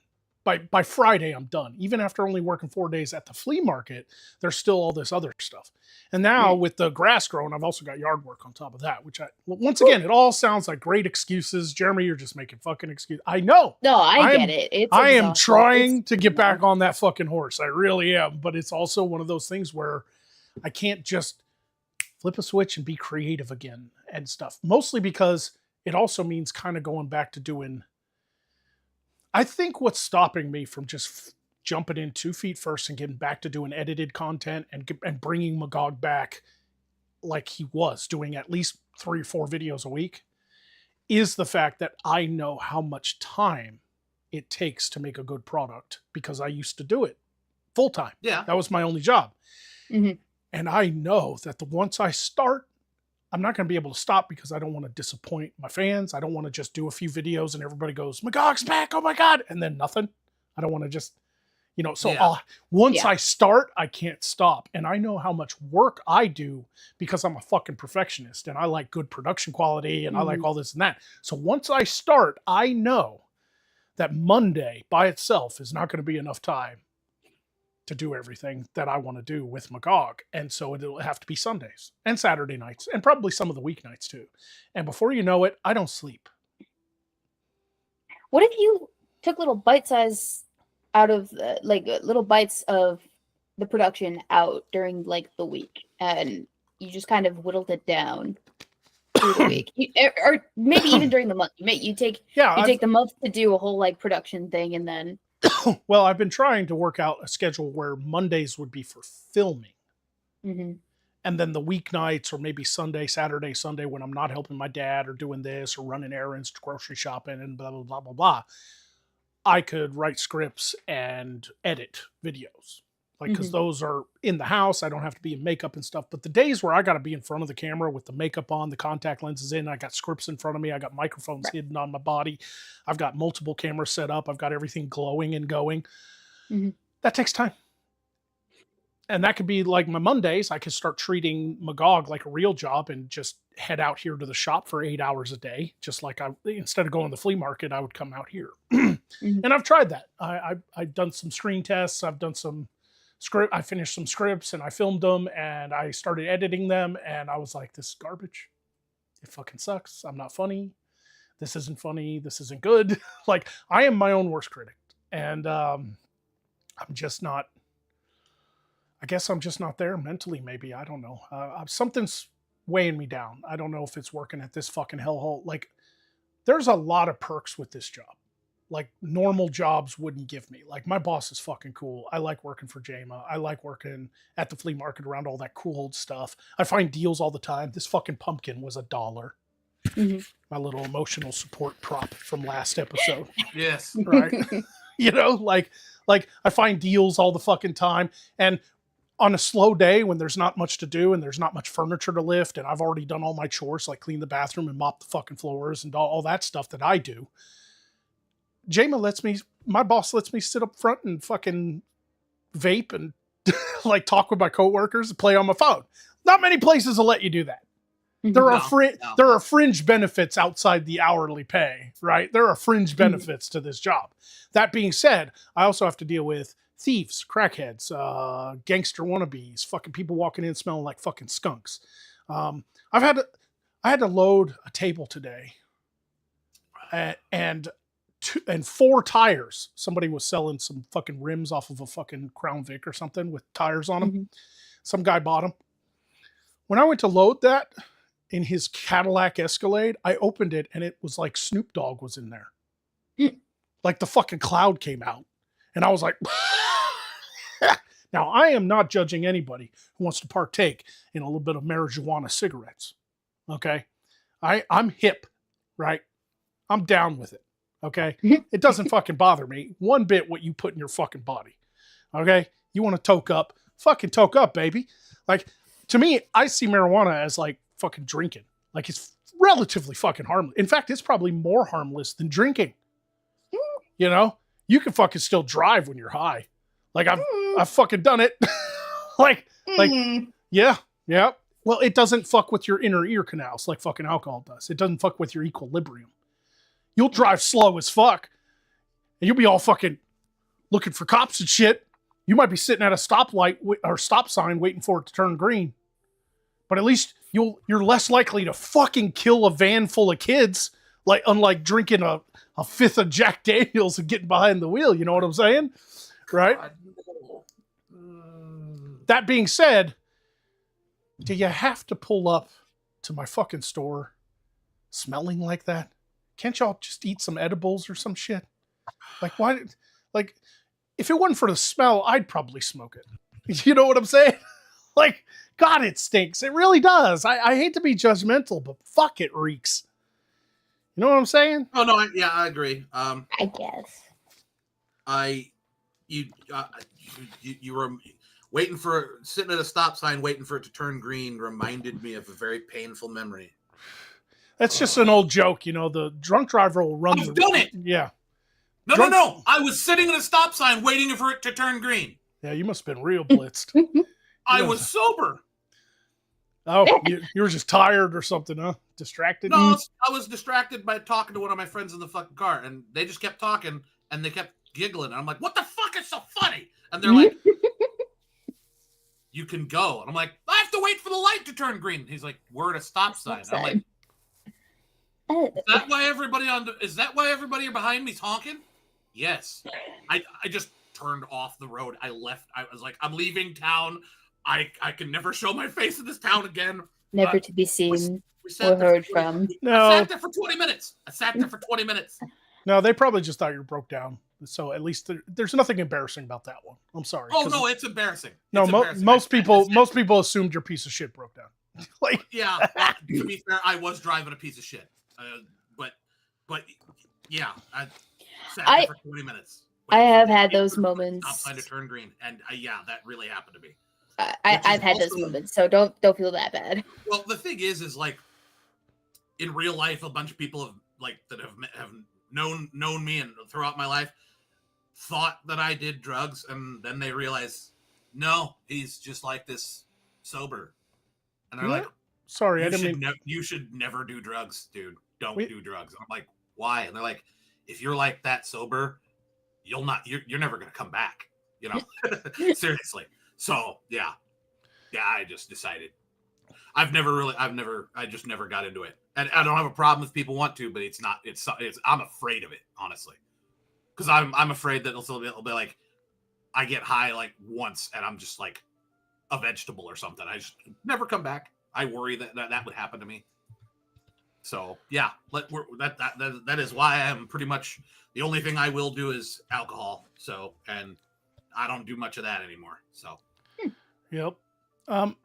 By Friday, I'm done. Even after only working 4 days at the flea market, there's still all this other stuff. And now with the grass growing, I've also got yard work on top of that, which once again, it all sounds like great excuses. Jeremy, you're just making fucking excuses. I know. No, I get it. I am trying to get back on that fucking horse. I really am. But it's also one of those things where I can't just flip a switch and be creative again and stuff. Mostly because it also means kind of going back to doing... I think what's stopping me from just jumping in 2 feet first and getting back to doing edited content and bringing Magog back like he was doing at least 3 or 4 videos a week is the fact that I know how much time it takes to make a good product because I used to do it full time. Yeah. That was my only job. And I know that once I start, I'm not going to be able to stop because I don't want to disappoint my fans. I don't want to just do a few videos and everybody goes, Magog's back, oh my God, and then nothing. I don't want to just, you know, so once I start, I can't stop. And I know how much work I do because I'm a fucking perfectionist and I like good production quality and I like all this and that. So once I start, I know that Monday by itself is not going to be enough time to do everything that I want to do with Magog. And so it'll have to be Sundays and Saturday nights and probably some of the weeknights too. And before you know it, I don't sleep. What if you took little bite size out of little bites of the production out during like the week and you just kind of whittled it down through the week or maybe even during the month. You take the month to do a whole like production thing and then well, I've been trying to work out a schedule where Mondays would be for filming. And then the weeknights or maybe Sunday, Saturday, Sunday, when I'm not helping my dad or doing this or running errands, grocery shopping, and blah, blah, blah, blah, blah, I could write scripts and edit videos. Like, because those are in the house. I don't have to be in makeup and stuff. But the days where I got to be in front of the camera with the makeup on, the contact lenses in, I got scripts in front of me, I got microphones hidden on my body, I've got multiple cameras set up, I've got everything glowing and going. That takes time. And that could be like my Mondays. I could start treating Magog like a real job and just head out here to the shop for 8 hours a day. Just like instead of going to the flea market, I would come out here. And I've tried that. I've done some screen tests. I've done some I finished some scripts and I filmed them and I started editing them. And I was like, this is garbage. It fucking sucks. I'm not funny. This isn't funny. This isn't good. Like, I am my own worst critic. And I'm just not. I guess I'm just not there mentally, maybe. I don't know. Something's weighing me down. I don't know if it's working at this fucking hellhole. Like, there's a lot of perks with this job. Like, normal jobs wouldn't give me. Like, my boss is fucking cool. I like working for Jama. I like working at the flea market around all that cool old stuff. I find deals all the time. This fucking pumpkin was $1. My little emotional support prop from last episode. Yes. Right? You know, like I find deals all the fucking time. And on a slow day when there's not much to do and there's not much furniture to lift and I've already done all my chores, like clean the bathroom and mop the fucking floors and all that stuff that I do, my boss lets me sit up front and fucking vape and like talk with my coworkers and play on my phone. Not many places will let you do that. There are fringe benefits outside the hourly pay, right? There are fringe benefits to this job. That being said, I also have to deal with thieves, crackheads, gangster wannabes, fucking people walking in smelling like fucking skunks. I had to load a table today, and 4 tires. Somebody was selling some fucking rims off of a fucking Crown Vic or something with tires on them. Some guy bought them. When I went to load that in his Cadillac Escalade, I opened it and it was like Snoop Dogg was in there. Like the fucking cloud came out. And I was like, now I am not judging anybody who wants to partake in a little bit of marijuana cigarettes. Okay. I'm hip, right? I'm down with it. Okay. It doesn't fucking bother me one bit what you put in your fucking body. Okay. You want to toke up, fucking toke up, baby. Like, to me, I see marijuana as like fucking drinking. Like, it's relatively fucking harmless. In fact, it's probably more harmless than drinking. You know? You can fucking still drive when you're high. Like, I've fucking done it. like, yeah. Well, it doesn't fuck with your inner ear canals like fucking alcohol does. It doesn't fuck with your equilibrium. You'll drive slow as fuck. And you'll be all fucking looking for cops and shit. You might be sitting at a stoplight or stop sign waiting for it to turn green. But at least you're less likely to fucking kill a van full of kids. Like, unlike drinking a fifth of Jack Daniels and getting behind the wheel. You know what I'm saying? Right? That being said, do you have to pull up to my fucking store smelling like that? Can't y'all just eat some edibles or some shit? Like, why? Like, if it wasn't for the smell, I'd probably smoke it. You know what I'm saying? Like, God, it stinks. It really does. I hate to be judgmental, but fuck, it reeks. You know what I'm saying? Oh no, I agree. I guess. You were sitting at a stop sign waiting for it to turn green reminded me of a very painful memory. That's just an old joke, you know. The drunk driver will run. I've done it. Yeah. No. I was sitting at a stop sign waiting for it to turn green. Yeah, you must have been real blitzed. I was sober. Oh, you were just tired or something, huh? Distracted? No, I was distracted by talking to one of my friends in the fucking car, and they just kept talking, and they kept giggling. And I'm like, what the fuck is so funny? And they're like, you can go. And I'm like, I have to wait for the light to turn green. And he's like, we're at a stop sign. I'm like, is that why everybody behind me's honking? Yes. I just turned off the road. I left. I was like, I'm leaving town. I can never show my face in this town again. Never to be seen or heard from. No. I sat there for 20 minutes. No, they probably just thought you broke down. So at least there's nothing embarrassing about that one. I'm sorry. Oh no, it's embarrassing. No, It's embarrassing. most people assumed your piece of shit broke down. Like, yeah. To be fair, I was driving a piece of shit. But yeah, I sat there for 20 minutes. I have had those moments. Stop sign to turn green, and yeah, that really happened to me. I've had those moments, so don't feel that bad. Well, the thing is like in real life, a bunch of people that have known me and throughout my life thought that I did drugs, and then they realize, no, he's just like this sober, and they're like, sorry, you should never do drugs, dude. Don't do drugs. I'm like, why? And they're like, if you're like that sober, you're never gonna come back, you know. Seriously. So yeah, I just decided I just never got into it, and I don't have a problem if people want to, but I'm afraid of it, honestly, because I'm afraid that it'll be like I get high like once and I'm just like a vegetable or something. I just never come back. I worry that would happen to me. So yeah, that is why I am pretty much the only thing I will do is alcohol. So, and I don't do much of that anymore. So, yep.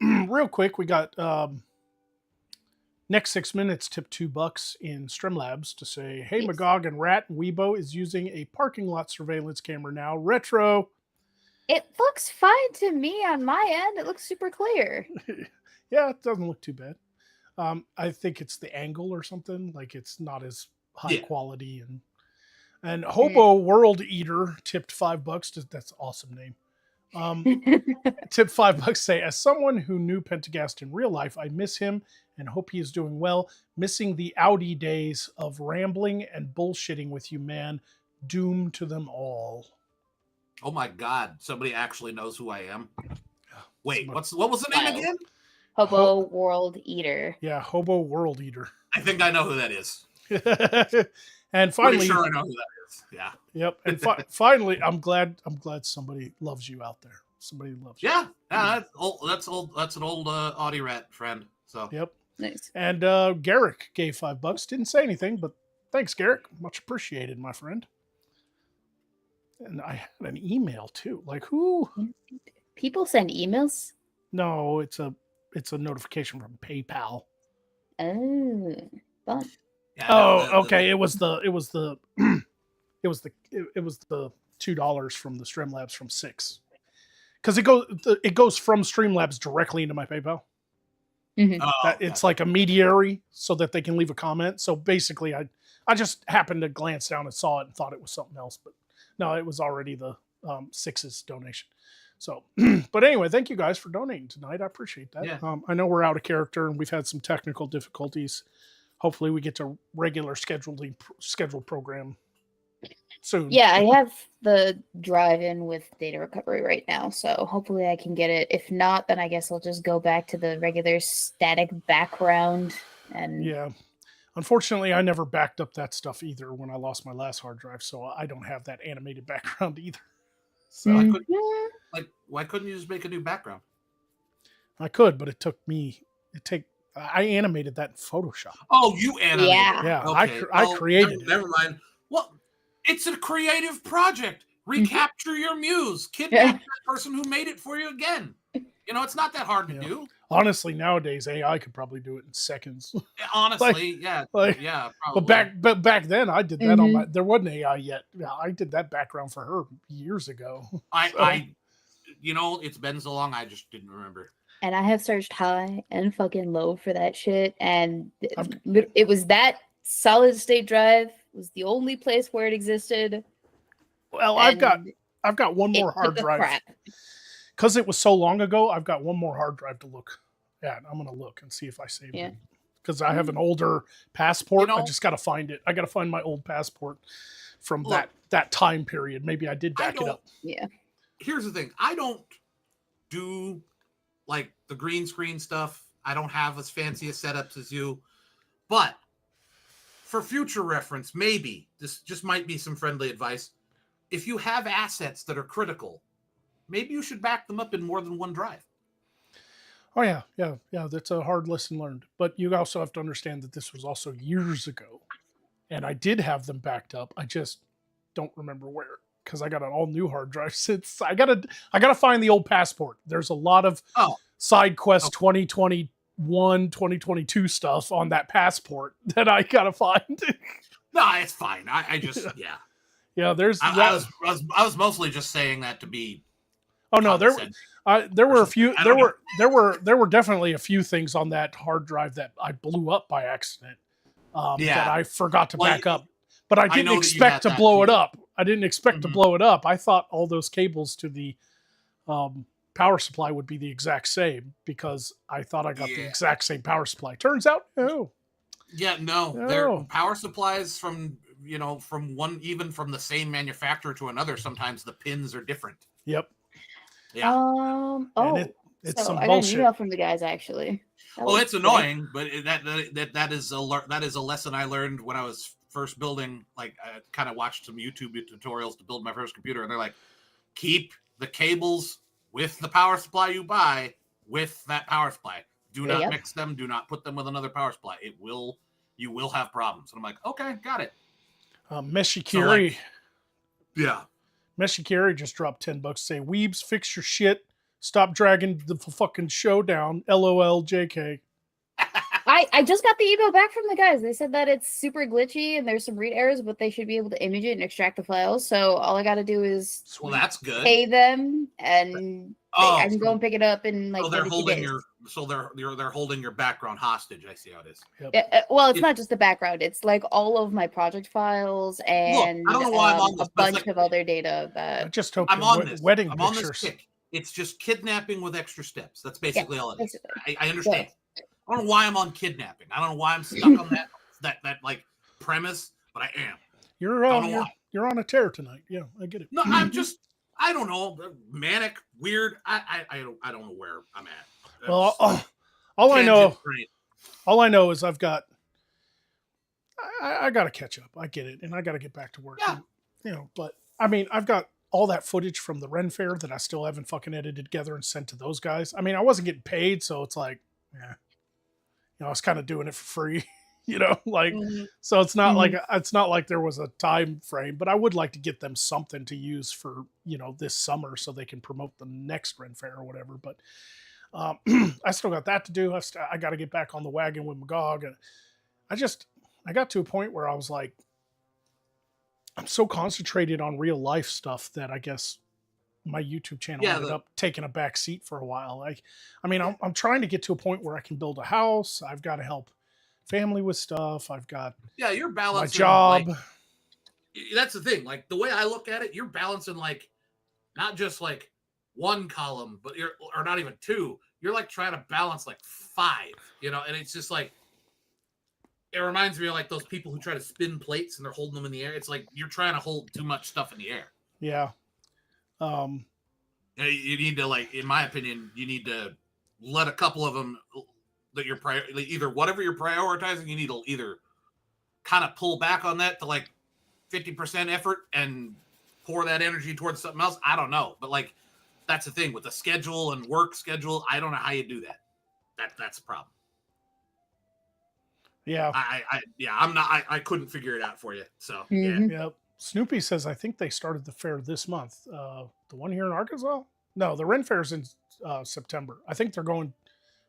Real quick, we got next 6 minutes tip $2 in Streamlabs to say, hey, Magog and Rat and Weibo is using a parking lot surveillance camera now. Retro. It looks fine to me on my end. It looks super clear. Yeah, it doesn't look too bad. I think it's the angle or something. Like it's not as high quality. And Hobo World Eater tipped $5. That's an awesome name. Tipped $5. Say, as someone who knew Pentagast in real life, I miss him and hope he is doing well. Missing the Audi days of rambling and bullshitting with you, man. Doom to them all. Oh my God! Somebody actually knows who I am. Wait, what was the name again? Hobo World Eater. Yeah, Hobo World Eater. I think I know who that is. And finally, pretty sure I know who that is. Yeah. Yep. And finally, I'm glad somebody loves you out there. Somebody loves you. Yeah. That's an old Audi Rat friend. So. Yep. Nice. And Garrick gave $5. Didn't say anything, but thanks, Garrick. Much appreciated, my friend. And I had an email too. Like who? People send emails? No, it's a notification from PayPal. Oh, fun. Yeah, okay. It was the $2 from the Streamlabs from 6, because it goes from Streamlabs directly into my PayPal. Mm-hmm. It's like a mediary so that they can leave a comment. So basically, I just happened to glance down and saw it and thought it was something else, but no, it was already the 6's donation. So, but anyway, thank you guys for donating tonight. I appreciate that. Yeah. I know we're out of character and we've had some technical difficulties. Hopefully we get to regular scheduled program soon. Yeah, I have the drive-in with data recovery right now, so hopefully I can get it. If not, then I guess I'll just go back to the regular static background. And yeah, unfortunately, I never backed up that stuff either when I lost my last hard drive, so I don't have that animated background either. So why couldn't you just make a new background? I could, but I animated that in Photoshop. Oh, you animated? Yeah. Okay. I created it. Never mind. Well, it's a creative project. Recapture your muse. Kidnap that person who made it for you again. You know, it's not that hard to do. Honestly, nowadays AI could probably do it in seconds. Honestly, probably. But back then I did that on my. There wasn't AI yet. Yeah, I did that background for her years ago. It's been so long, I just didn't remember. And I have searched high and fucking low for that shit, and it was that solid state drive was the only place where it existed. Well, I've got one more hard drive. Because it was so long ago, I've got one more hard drive to look at. I'm going to look and see if I saved it. Because I have an older passport. I just got to find it. I got to find my old passport from that time period. Maybe I did back it up. Yeah. Here's the thing. I don't do like the green screen stuff. I don't have as fancy a setups as you. But for future reference, maybe this just might be some friendly advice. If you have assets that are critical, maybe you should back them up in more than one drive. Oh, yeah. That's a hard lesson learned. But you also have to understand that this was also years ago. And I did have them backed up. I just don't remember where. because I got an all new hard drive. Since I gotta find the old passport. There's a lot of side quest 2021, 2022 stuff on that passport that I gotta find. No, it's fine. I just yeah. There's I was mostly just saying that to be. Oh no, there were a few. There were definitely a few things on that hard drive that I blew up by accident. That I forgot to back up, but I didn't expect to blow it up. I didn't expect to blow it up. I thought all those cables to the power supply would be the exact same because I thought I got the exact same power supply. Turns out, no. Yeah, no. They're power supplies from from the same manufacturer to another. Sometimes the pins are different. Yep. Yeah. It's so some I bullshit. got an email from the guys actually. It's annoying, but that is a lesson I learned when I was first building. Like, I kind of watched some YouTube tutorials to build my first computer, and they're like, keep the cables with the power supply you buy with that power supply. Do not mix them. Do not put them with another power supply. You will have problems. And I'm like, okay, got it. Meshikiri. Yeah. Meshikiri just dropped $10. Say, Weebs, fix your shit. Stop dragging the fucking show down. LOL, JK. I just got the email back from the guys. They said that it's super glitchy and there's some read errors, but they should be able to image it and extract the files. So all I got to do is that's good. Pay them, and I can go and pick it up in like. So they're holding they're holding your background hostage. I see how it is. Yep. Well, it's not just the background; it's like all of my project files and I don't know why I'm on this, a bunch of other data. That I just hope I'm on this. Wedding I'm pictures. on this kick. It's just kidnapping with extra steps. That's basically all it is. Basically. I understand. Yeah. I don't know why I'm on kidnapping. I don't know why I'm stuck on that like premise, but I am. You're on a tear tonight. Yeah, I get it. No, I'm just I don't know, manic, weird. I don't know where I'm at. Well, all I know is I've got I got to catch up. I get it, and I got to get back to work. Yeah. And, but I mean, I've got all that footage from the Ren Fair that I still haven't fucking edited together and sent to those guys. I mean, I wasn't getting paid, so it's like, I was kind of doing it for free, so it's not like there was a time frame, but I would like to get them something to use for, this summer so they can promote the next Ren Fair or whatever. But I still got that to do. I got to get back on the wagon with Magog. And I got to a point where I was like, I'm so concentrated on real life stuff that I guess my YouTube channel ended up taking a back seat for a while. I'm trying to get to a point where I can build a house. I've got to help family with stuff. I've got you're balancing my job. That's the thing. Like, the way I look at it, you're balancing like not just like one column, but or not even two. You're like trying to balance like 5, and it's just like, it reminds me of like those people who try to spin plates and they're holding them in the air. It's like you're trying to hold too much stuff in the air. Yeah. You need to, like, in my opinion, you need to let a couple of them that you're either whatever you're prioritizing, you need to either kind of pull back on that to like 50% effort and pour that energy towards something else. I don't know, but like, that's the thing with the schedule and work schedule. I don't know how you do that. That's the problem. Yeah. I couldn't figure it out for you. So Yep. Snoopy says, I think they started the fair this month. The one here in Arkansas? No, the Ren Fair's in September. I think they're going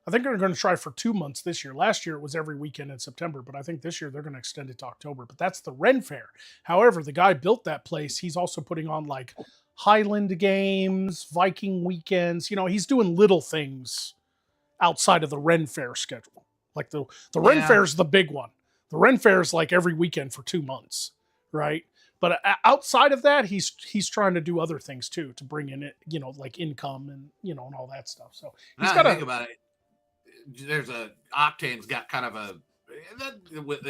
to try for 2 months this year. Last year it was every weekend in September, but I think this year they're going to extend it to October. But that's the Ren Fair. However, the guy built that place. He's also putting on like Highland games, Viking weekends. He's doing little things outside of the Ren Fair schedule. Like the Ren Fair is the big one. The Ren Fair is like every weekend for 2 months, right? But outside of that, he's trying to do other things too to bring in it, like income and and all that stuff. So he's got to think about it. There's Octane's got kind of a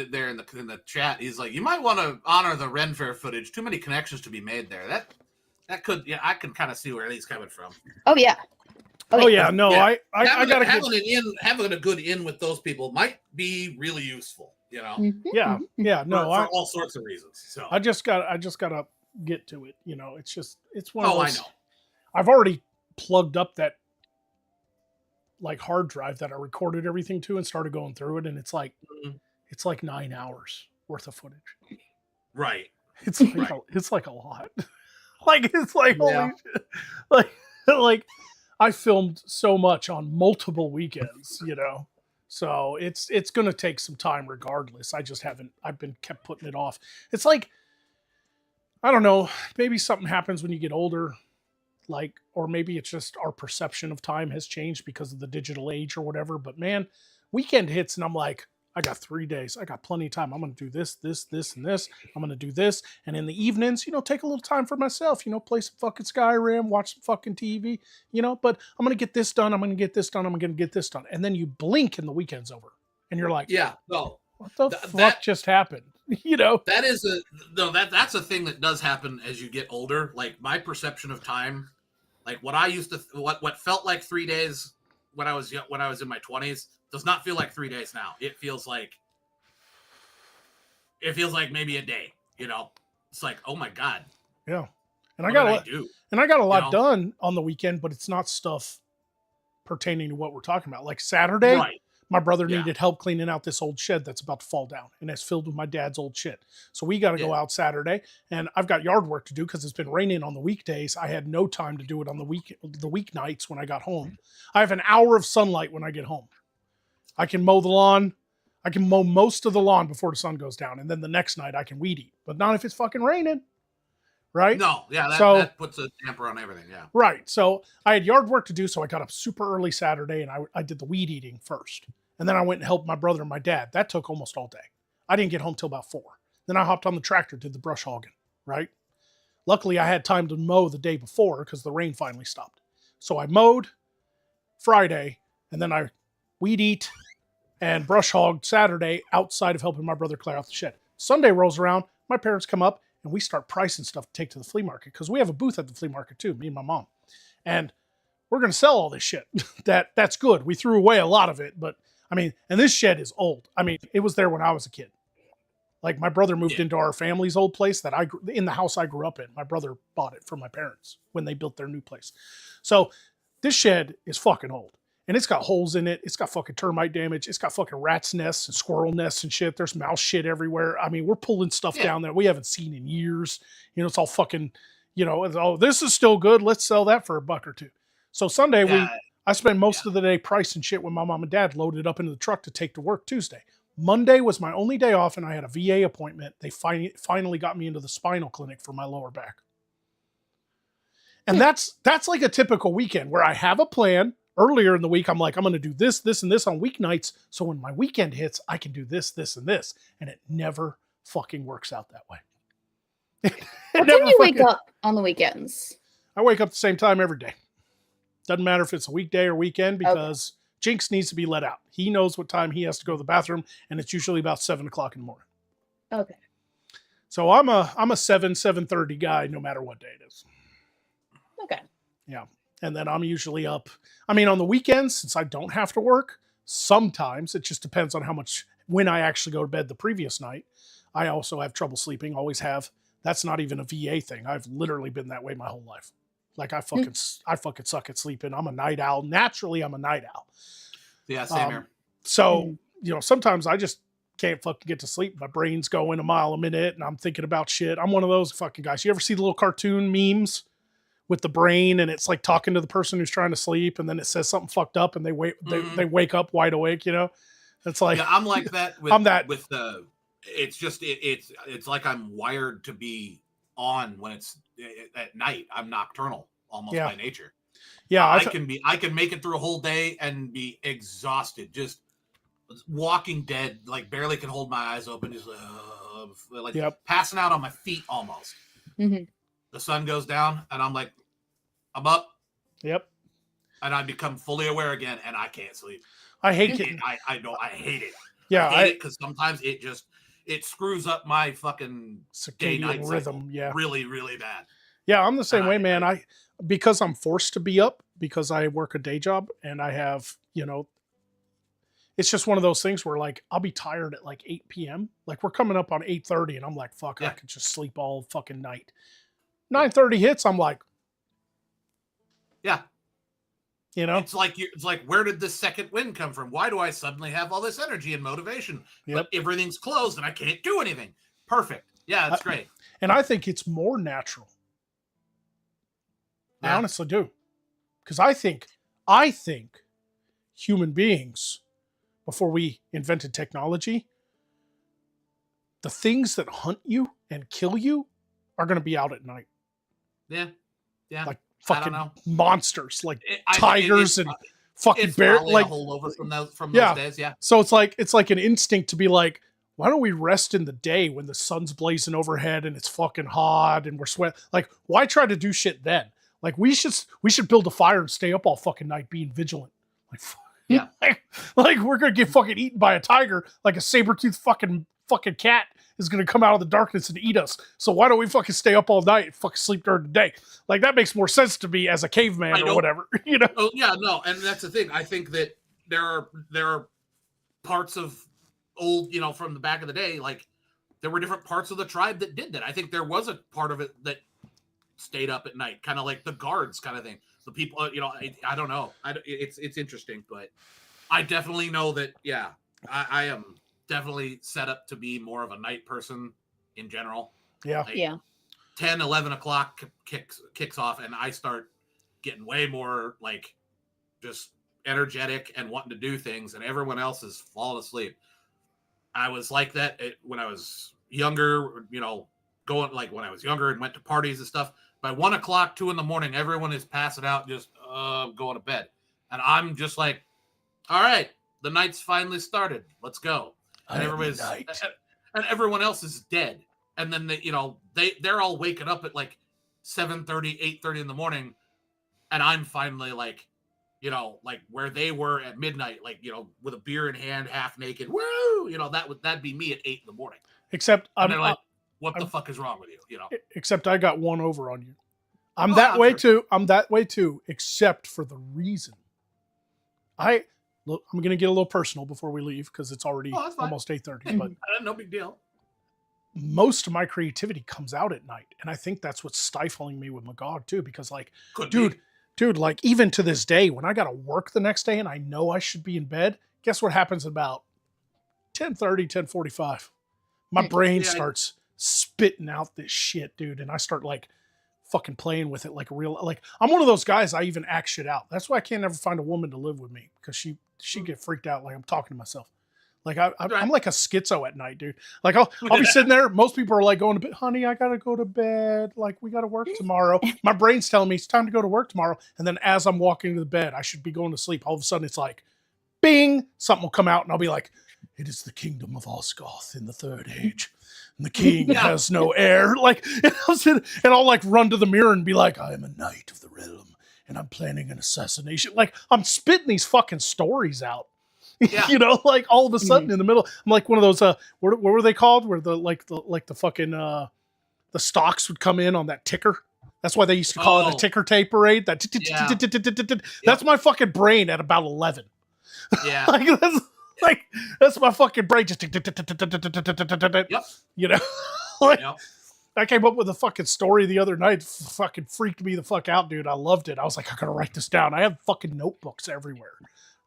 there in the chat. He's like, you might want to honor the Ren Fair footage. Too many connections to be made there. That could I can kind of see where he's coming from. Oh yeah. Oh yeah, no, yeah. I gotta having a good in with those people might be really useful, Yeah, no, for all sorts of reasons. So I just gotta get to it. It's one of those. I know. I've already plugged up that like hard drive that I recorded everything to and started going through it, and it's like 9 hours worth of footage. Right. It's like a lot. Like it's like Yeah. holy shit. Like I filmed so much on multiple weekends, So it's gonna take some time regardless. I've been kept putting it off. It's like, I don't know, maybe something happens when you get older, like, or maybe it's just our perception of time has changed because of the digital age or whatever. But man, weekend hits and I'm like, I got 3 days. I got plenty of time. I'm going to do this, this, this, and this. I'm going to do this. And in the evenings, take a little time for myself, play some fucking Skyrim, watch some fucking TV, but I'm going to get this done. I'm going to get this done. I'm going to get this done. And then you blink and the weekend's over. And you're like, Yeah. No. what the fuck just happened? That is that's a thing that does happen as you get older. Like my perception of time, like what I used to, what felt like 3 days when I was in my 20s does not feel like 3 days now. It feels like maybe a day, It's like, oh my God. Yeah. And what I got did I do? And I got a lot done on the weekend, but it's not stuff pertaining to what we're talking about. Like Saturday, Right. my brother needed help cleaning out this old shed that's about to fall down, and it's filled with my dad's old shit. So we got to go out Saturday, and I've got yard work to do because it's been raining on the weekdays. I had no time to do it on the weeknights when I got home. I have an hour of sunlight when I get home. I can mow the lawn. I can mow most of the lawn before the sun goes down, and then the next night I can weed eat, but not if it's fucking raining. Right? No, yeah, that puts a damper on everything, yeah. Right. So I had yard work to do, so I got up super early Saturday, and I did the weed eating first. And then I went and helped my brother and my dad. That took almost all day. I didn't get home till about 4. Then I hopped on the tractor, did the brush hogging, right? Luckily, I had time to mow the day before because the rain finally stopped. So I mowed Friday, and then I weed eat and brush hogged Saturday outside of helping my brother clear out the shed. Sunday rolls around, my parents come up, and we start pricing stuff to take to the flea market because we have a booth at the flea market too, me and my mom. And we're going to sell all this shit. That's good. We threw away a lot of it, but I mean, and this shed is old. I mean, it was there when I was a kid. Like my brother moved into our family's old place in the house I grew up in. My brother bought it from my parents when they built their new place. So this shed is fucking old. And it's got holes in it. It's got fucking termite damage. It's got fucking rat's nests and squirrel nests and shit. There's mouse shit everywhere. I mean, we're pulling stuff down that we haven't seen in years. It's all fucking, oh, this is still good. Let's sell that for $1 or $2. So Sunday, I spent most of the day pricing shit when my mom and dad loaded up into the truck to take to work Tuesday. Monday was my only day off, and I had a VA appointment. They finally got me into the spinal clinic for my lower back. And that's like a typical weekend where I have a plan. Earlier in the week, I'm like, I'm going to do this, this, and this on weeknights. So when my weekend hits, I can do this, this, and this. And it never fucking works out that way. What time do you wake up on the weekends? I wake up the same time every day. Doesn't matter if it's a weekday or weekend because Jinx needs to be let out. He knows what time he has to go to the bathroom, and it's usually about 7 o'clock in the morning. Okay. So I'm a 7:30 guy no matter what day it is. Okay. Yeah. And then I'm usually up. I mean, on the weekends, since I don't have to work, sometimes it just depends on when I actually go to bed the previous night. I also have trouble sleeping, always have. That's not even a VA thing. I've literally been that way my whole life. Like I fucking suck at sleeping. I'm a night owl. Naturally, I'm a night owl. Yeah, same here. So, sometimes I just can't fucking get to sleep. My brain's going a mile a minute and I'm thinking about shit. I'm one of those fucking guys. You ever see the little cartoon memes with the brain and it's like talking to the person who's trying to sleep and then it says something fucked up and they wake up wide awake, It's like I'm like that with it's like I'm wired to be on when it's at night. I'm nocturnal almost by nature. Yeah, I can make it through a whole day and be exhausted, just walking dead, like barely can hold my eyes open, just passing out on my feet almost. Mm-hmm. The sun goes down and I'm like, I'm up. Yep. And I become fully aware again and I can't sleep. I hate it. I know I hate it. Yeah. I hate it because sometimes it screws up my fucking circadian rhythm. Yeah. Really, really bad. Yeah, I'm the same way, man. Because I'm forced to be up because I work a day job and I have, it's just one of those things where like I'll be tired at like 8 p.m. Like we're coming up on 8:30 and I'm like, fuck, I could just sleep all fucking night. 9:30 hits, I'm like, yeah. It's like where did this second wind come from? Why do I suddenly have all this energy and motivation? Yep. But everything's closed and I can't do anything. Perfect. Yeah, that's great. And I think it's more natural I Yeah. honestly do. Because I think human beings, before we invented technology, the things that hunt you and kill you are going to be out at night. Yeah. Yeah. Like I don't fucking know. monsters, like I think tigers and fucking it's bear. probably Like, a holdover from those yeah. days. Yeah. So it's like an instinct to be like, why don't we rest in the day when the sun's blazing overhead and it's fucking hot and we're sweat? Like, why try to do shit then? Like, we should build a fire and stay up all fucking night being vigilant. Like, Yeah. like we're gonna get fucking eaten by a tiger, like a saber-toothed fucking cat is gonna come out of the darkness and eat us. So why don't we fucking stay up all night and fucking sleep during the day? Like, that makes more sense to me as a caveman or whatever, you know? Oh yeah, no, and that's the thing. I think that there are parts of old, from the back of the day, like there were different parts of the tribe that did that. I think there was a part of it that stayed up at night, kind of like the guards kind of thing. The people, I don't know. It's interesting, but I definitely know that, yeah, I am definitely set up to be more of a night person in general. Yeah. Like, Yeah. 10, 11 o'clock kicks off, and I start getting way more like just energetic and wanting to do things, and everyone else is falling asleep. I was like that when I was younger, going like when I was younger and went to parties and stuff. By 1 o'clock, 2 a.m, everyone is passing out, just going to bed. And I'm just like, all right, the night's finally started. Let's go. And and everyone else is dead. And then they're all waking up at like 7:30, 8:30 in the morning. And I'm finally like, like where they were at midnight, like, with a beer in hand, half naked. Woo! That'd be me at 8 in the morning. Except And they're like, what the fuck is wrong with you? Except I got one over on you. I'm that way too. I'm that way too, except for the reason. I'm going to get a little personal before we leave because it's already almost 8:30. But no big deal. Most of my creativity comes out at night, and I think that's what's stifling me with Magog too. Because like, dude, like even to this day, when I got to work the next day and I know I should be in bed, guess what happens about 10:30, 10:45? My brain starts spitting out this shit, dude, and I start like fucking playing with it like a real, like I'm one of those guys, I even act shit out. That's why I can't ever find a woman to live with me, because she get freaked out like I'm talking to myself. Like I'm like a schizo at night, dude. Like I'll be sitting there. Most people are like going to bed. Honey, I gotta go to bed. Like we gotta work tomorrow. My brain's telling me it's time to go to work tomorrow. And then as I'm walking to the bed, I should be going to sleep. All of a sudden, it's like, bing, something will come out, and I'll be like, "It is the kingdom of Osgoth in the third age, and the king has no heir." Like, and I'll like run to the mirror and be like, "I am a knight of the realm, and I'm planning an assassination." Like I'm spitting these fucking stories out. Yeah. Like all of a sudden in the middle, I'm like one of those, what were they called? Where the fucking, the stocks would come in on that ticker. That's why they used to call it a ticker tape parade. That's my fucking brain at about 11. Yeah. That's my fucking brain. Just, I came up with a fucking story the other night. Fucking freaked me the fuck out, dude. I loved it. I was like, I gotta write this down. I have fucking notebooks everywhere.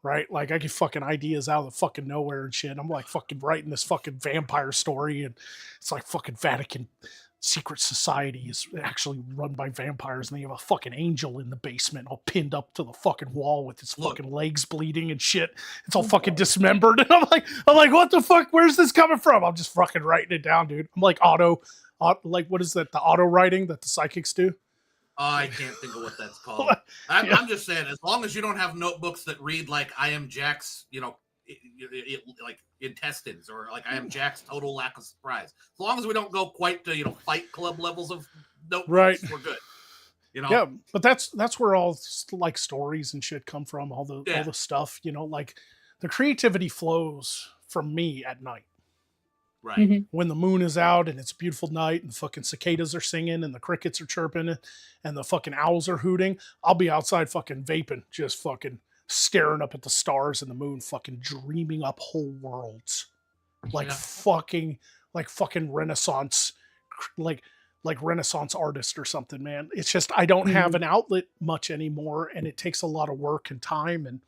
Right? Like I get fucking ideas out of the fucking nowhere and shit. I'm like fucking writing this fucking vampire story, and it's like fucking Vatican secret society is actually run by vampires, and they have a fucking angel in the basement all pinned up to the fucking wall with his fucking legs bleeding and shit. It's all fucking dismembered. And I'm like, what the fuck? Where's this coming from? I'm just fucking writing it down, dude. I'm like what is that? The auto writing that the psychics do? I can't think of what that's called. I'm just saying, as long as you don't have notebooks that read like I am Jack's, like intestines, or like I am Jack's total lack of surprise. As long as we don't go quite to Fight Club levels of notebooks, right, we're good. Yeah, but that's where all like stories and shit come from. All the stuff, like the creativity flows from me at night. Right. Mm-hmm. When the moon is out and it's a beautiful night and the fucking cicadas are singing and the crickets are chirping and the fucking owls are hooting, I'll be outside fucking vaping, just fucking staring up at the stars and the moon, fucking dreaming up whole worlds. Like fucking Renaissance, like Renaissance artist or something, man. It's just, I don't have an outlet much anymore, and it takes a lot of work and time, and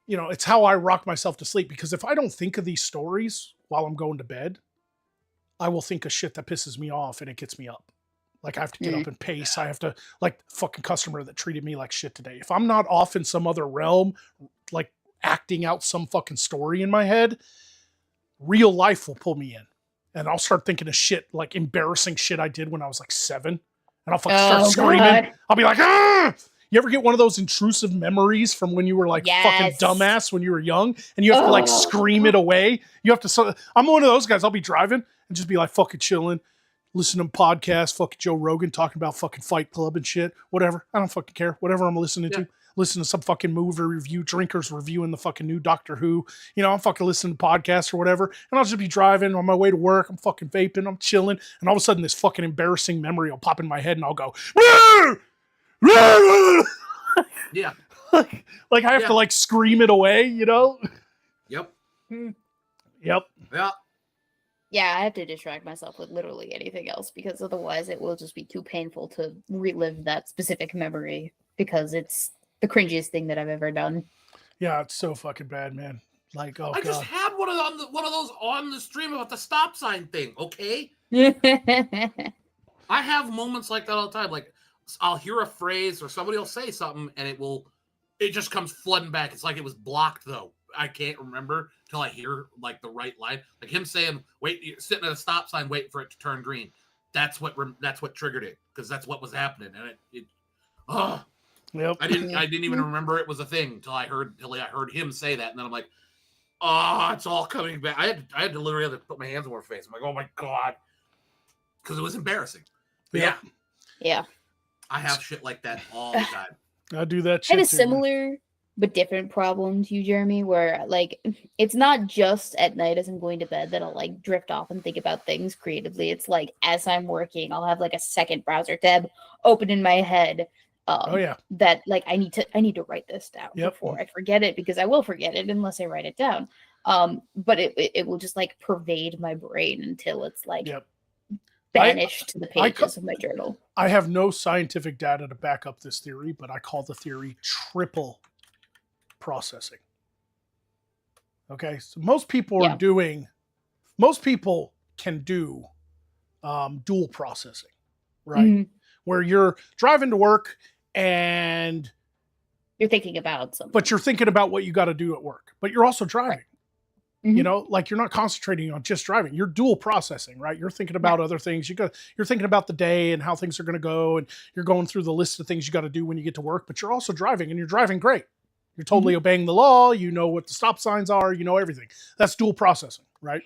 it's how I rock myself to sleep, because if I don't think of these stories while I'm going to bed, I will think of shit that pisses me off and it gets me up. Like I have to get up and pace. I have to, like, fucking customer that treated me like shit today. If I'm not off in some other realm, like acting out some fucking story in my head, real life will pull me in. And I'll start thinking of shit, like embarrassing shit I did when I was like 7. And I'll fucking start screaming. God. I'll be like, ah! You ever get one of those intrusive memories from when you were like fucking Yes. dumbass when you were young and you have to like scream it away? You have to, I'm one of those guys. I'll be driving and just be like fucking chilling, listening to podcasts, fucking Joe Rogan talking about fucking Fight Club and shit, whatever. I don't fucking care. Whatever I'm listening to. Listen to some fucking movie review, drinkers reviewing the fucking new Doctor Who. You know, I'm fucking listening to podcasts or whatever. And I'll just be driving on my way to work. I'm fucking vaping. I'm chilling. And all of a sudden this fucking embarrassing memory will pop in my head and I'll go, Yeah. like I have to like scream it away, you know? Yep. Yep. Yeah. Yeah, I have to distract myself with literally anything else because otherwise it will just be too painful to relive that specific memory because it's the cringiest thing that I've ever done. Yeah, it's so fucking bad, man. Like, oh I god. just had one of those on the stream about the stop sign thing. Okay. I have moments like that all the time. Like I'll hear a phrase or somebody will say something and it just comes flooding back. It's like it was blocked though. I can't remember till I hear like the right line. Like him saying, "Wait, you're sitting at a stop sign waiting for it to turn green." That's what triggered it because that's what was happening. And Yep. I didn't even remember it was a thing until I heard him say that, and then I'm like, oh, it's all coming back. I had to literally have to put my hands over my face. I'm like, oh my god, because it was embarrassing. But yeah. I have shit like that all the time. I do that I shit had a too, similar but different problem to you, Jeremy, where like it's not just at night as I'm going to bed that I'll like drift off and think about things creatively. It's like as I'm working, I'll have like a second browser tab open in my head. That like I need to write this down before I forget it because I will forget it unless I write it down. But it will just like pervade my brain until it's like banished to the pages of my journal. I have no scientific data to back up this theory, but I call the theory triple processing. Okay, so most people can do dual processing, right? Where you're driving to work and you're thinking about something, but you're thinking about what you got to do at work, but you're also driving. You know, like you're not concentrating on just driving. You're dual processing, right? You're thinking about other things. You're thinking about the day and how things are going to go, and you're going through the list of things you got to do when you get to work. But you're also driving, and you're driving great. You're totally obeying the law. You know what the stop signs are. You know everything. That's dual processing, right?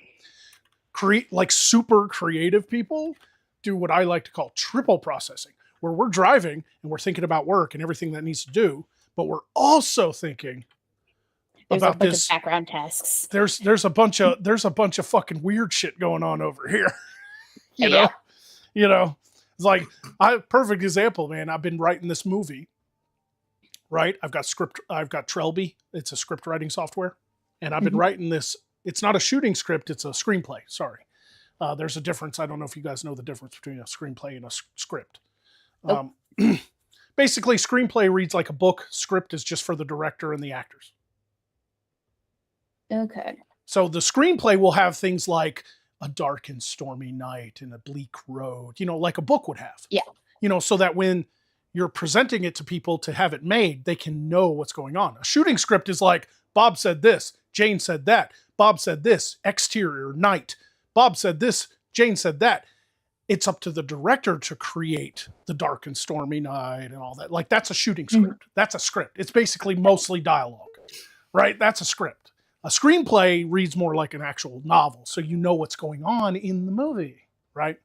Like super creative people do what I like to call triple processing, where we're driving and we're thinking about work and everything that needs to do, but we're also thinking about this of background tasks. There's a bunch of fucking weird shit going on over here. You know, it's like perfect example, man. I've been writing this movie, right? I've got Trelby. It's a script writing software, and I've been writing this. It's not a shooting script. It's a screenplay. Sorry. There's a difference. I don't know if you guys know the difference between a screenplay and a script. Basically, screenplay reads like a book. Script is just for the director and the actors. Okay. So the screenplay will have things like a dark and stormy night and a bleak road, you know, like a book would have. Yeah. You know, so that when you're presenting it to people to have it made, they can know what's going on. A shooting script is like, Bob said this, Jane said that, Bob said this, exterior, night. Bob said this, Jane said that. It's up to the director to create the dark and stormy night and all that. Like that's a shooting script. That's a script. It's basically mostly dialogue, right? That's a script. A screenplay reads more like an actual novel, so you know what's going on in the movie, right?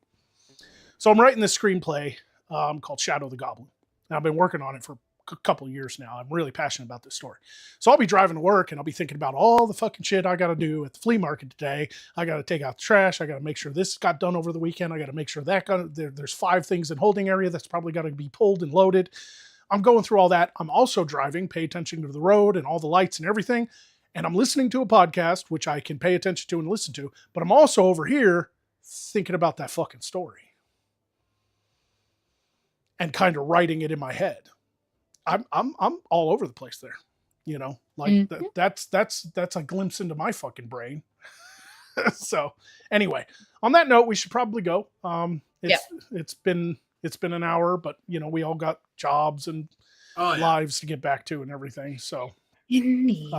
So I'm writing this screenplay called Shadow the Goblin. And I've been working on it for a couple of years now. I'm really passionate about this story. So I'll be driving to work and I'll be thinking about all the fucking shit I got to do at the flea market today. I got to take out the trash. I got to make sure this got done over the weekend. I got to make sure that there's 5 things in holding area that's probably got to be pulled and loaded. I'm going through all that. I'm also driving, pay attention to the road and all the lights and everything. And I'm listening to a podcast, which I can pay attention to and listen to, but I'm also over here thinking about that fucking story and kind of writing it in my head. I'm all over the place there, you know, like that's a glimpse into my fucking brain. So anyway, on that note, we should probably go. It's been it's been an hour, but we all got jobs and lives to get back to and everything. So indeed.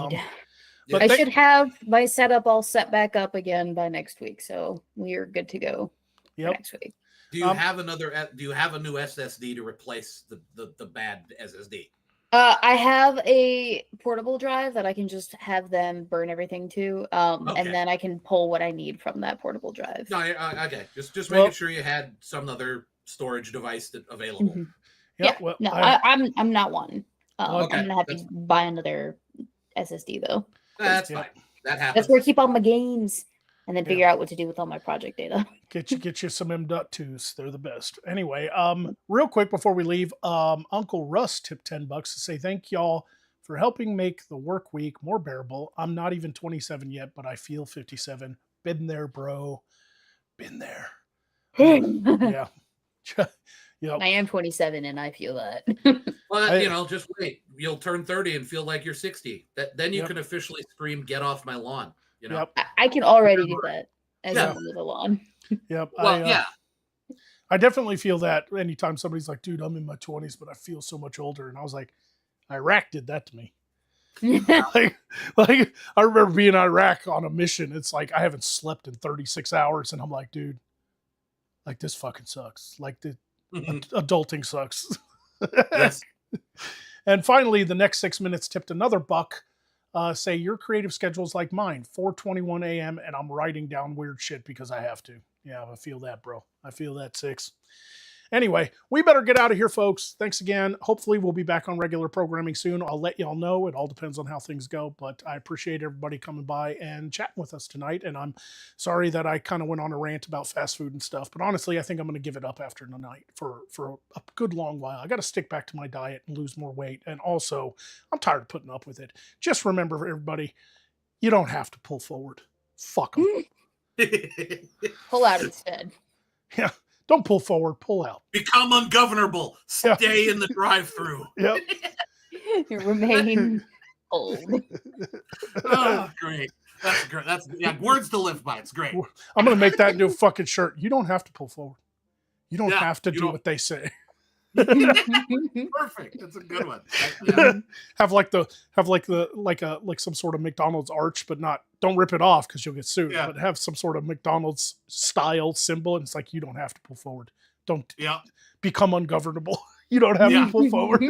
But I should have my setup all set back up again by next week, so we are good to go for next week. Do you have Do you have a new SSD to replace the bad SSD? I have a portable drive that I can just have them burn everything to, and then I can pull what I need from that portable drive. No, okay. Just making sure you had some other storage device available. Mm-hmm. I'm not one. I'm gonna have to buy another SSD though. That's fine. That happens. That's where I keep all my games, and then figure out what to do with all my project data. Get you some M.2s. They're the best. Anyway, real quick before we leave, Uncle Russ tipped $10 to say thank y'all for helping make the work week more bearable. I'm not even 27 yet, but I feel 57. Been there, bro. Been there. Yeah. Yep. I am 27 and I feel that. Well, just wait. You'll turn 30 and feel like you're 60. Then you can officially scream, "Get off my lawn!" I can already do that as I'm on the lawn. Yep. Well, I definitely feel that anytime somebody's like, "Dude, I'm in my 20s, but I feel so much older," and I was like, Iraq did that to me. like I remember being in Iraq on a mission. It's like I haven't slept in 36 hours, and I'm like, dude, like this fucking sucks. Like the adulting sucks. Yes. And finally, the next 6 minutes tipped another buck. Say your creative schedule's like mine, 4:21 a.m. and I'm writing down weird shit because I have to. Yeah, I feel that, bro. I feel that, 6. Anyway, we better get out of here, folks. Thanks again. Hopefully we'll be back on regular programming soon. I'll let y'all know. It all depends on how things go, but I appreciate everybody coming by and chatting with us tonight. And I'm sorry that I kind of went on a rant about fast food and stuff, but honestly, I think I'm going to give it up after tonight for a good long while. I got to stick back to my diet and lose more weight. And also, I'm tired of putting up with it. Just remember, everybody, you don't have to pull forward. Fuck them. Pull out instead. Yeah. Don't pull forward, pull out. Become ungovernable. Stay in the drive-thru. Yep. Remain old. Oh, great. That's great. That's words to live by. It's great. I'm gonna make that into a fucking shirt. You don't have to pull forward. You don't have to do what they say. Perfect. That's a good one. Have some sort of McDonald's arch, but don't rip it off because you'll get sued. Yeah. But have some sort of McDonald's style symbol, and it's like you don't have to pull forward. Don't become ungovernable. You don't have to pull forward.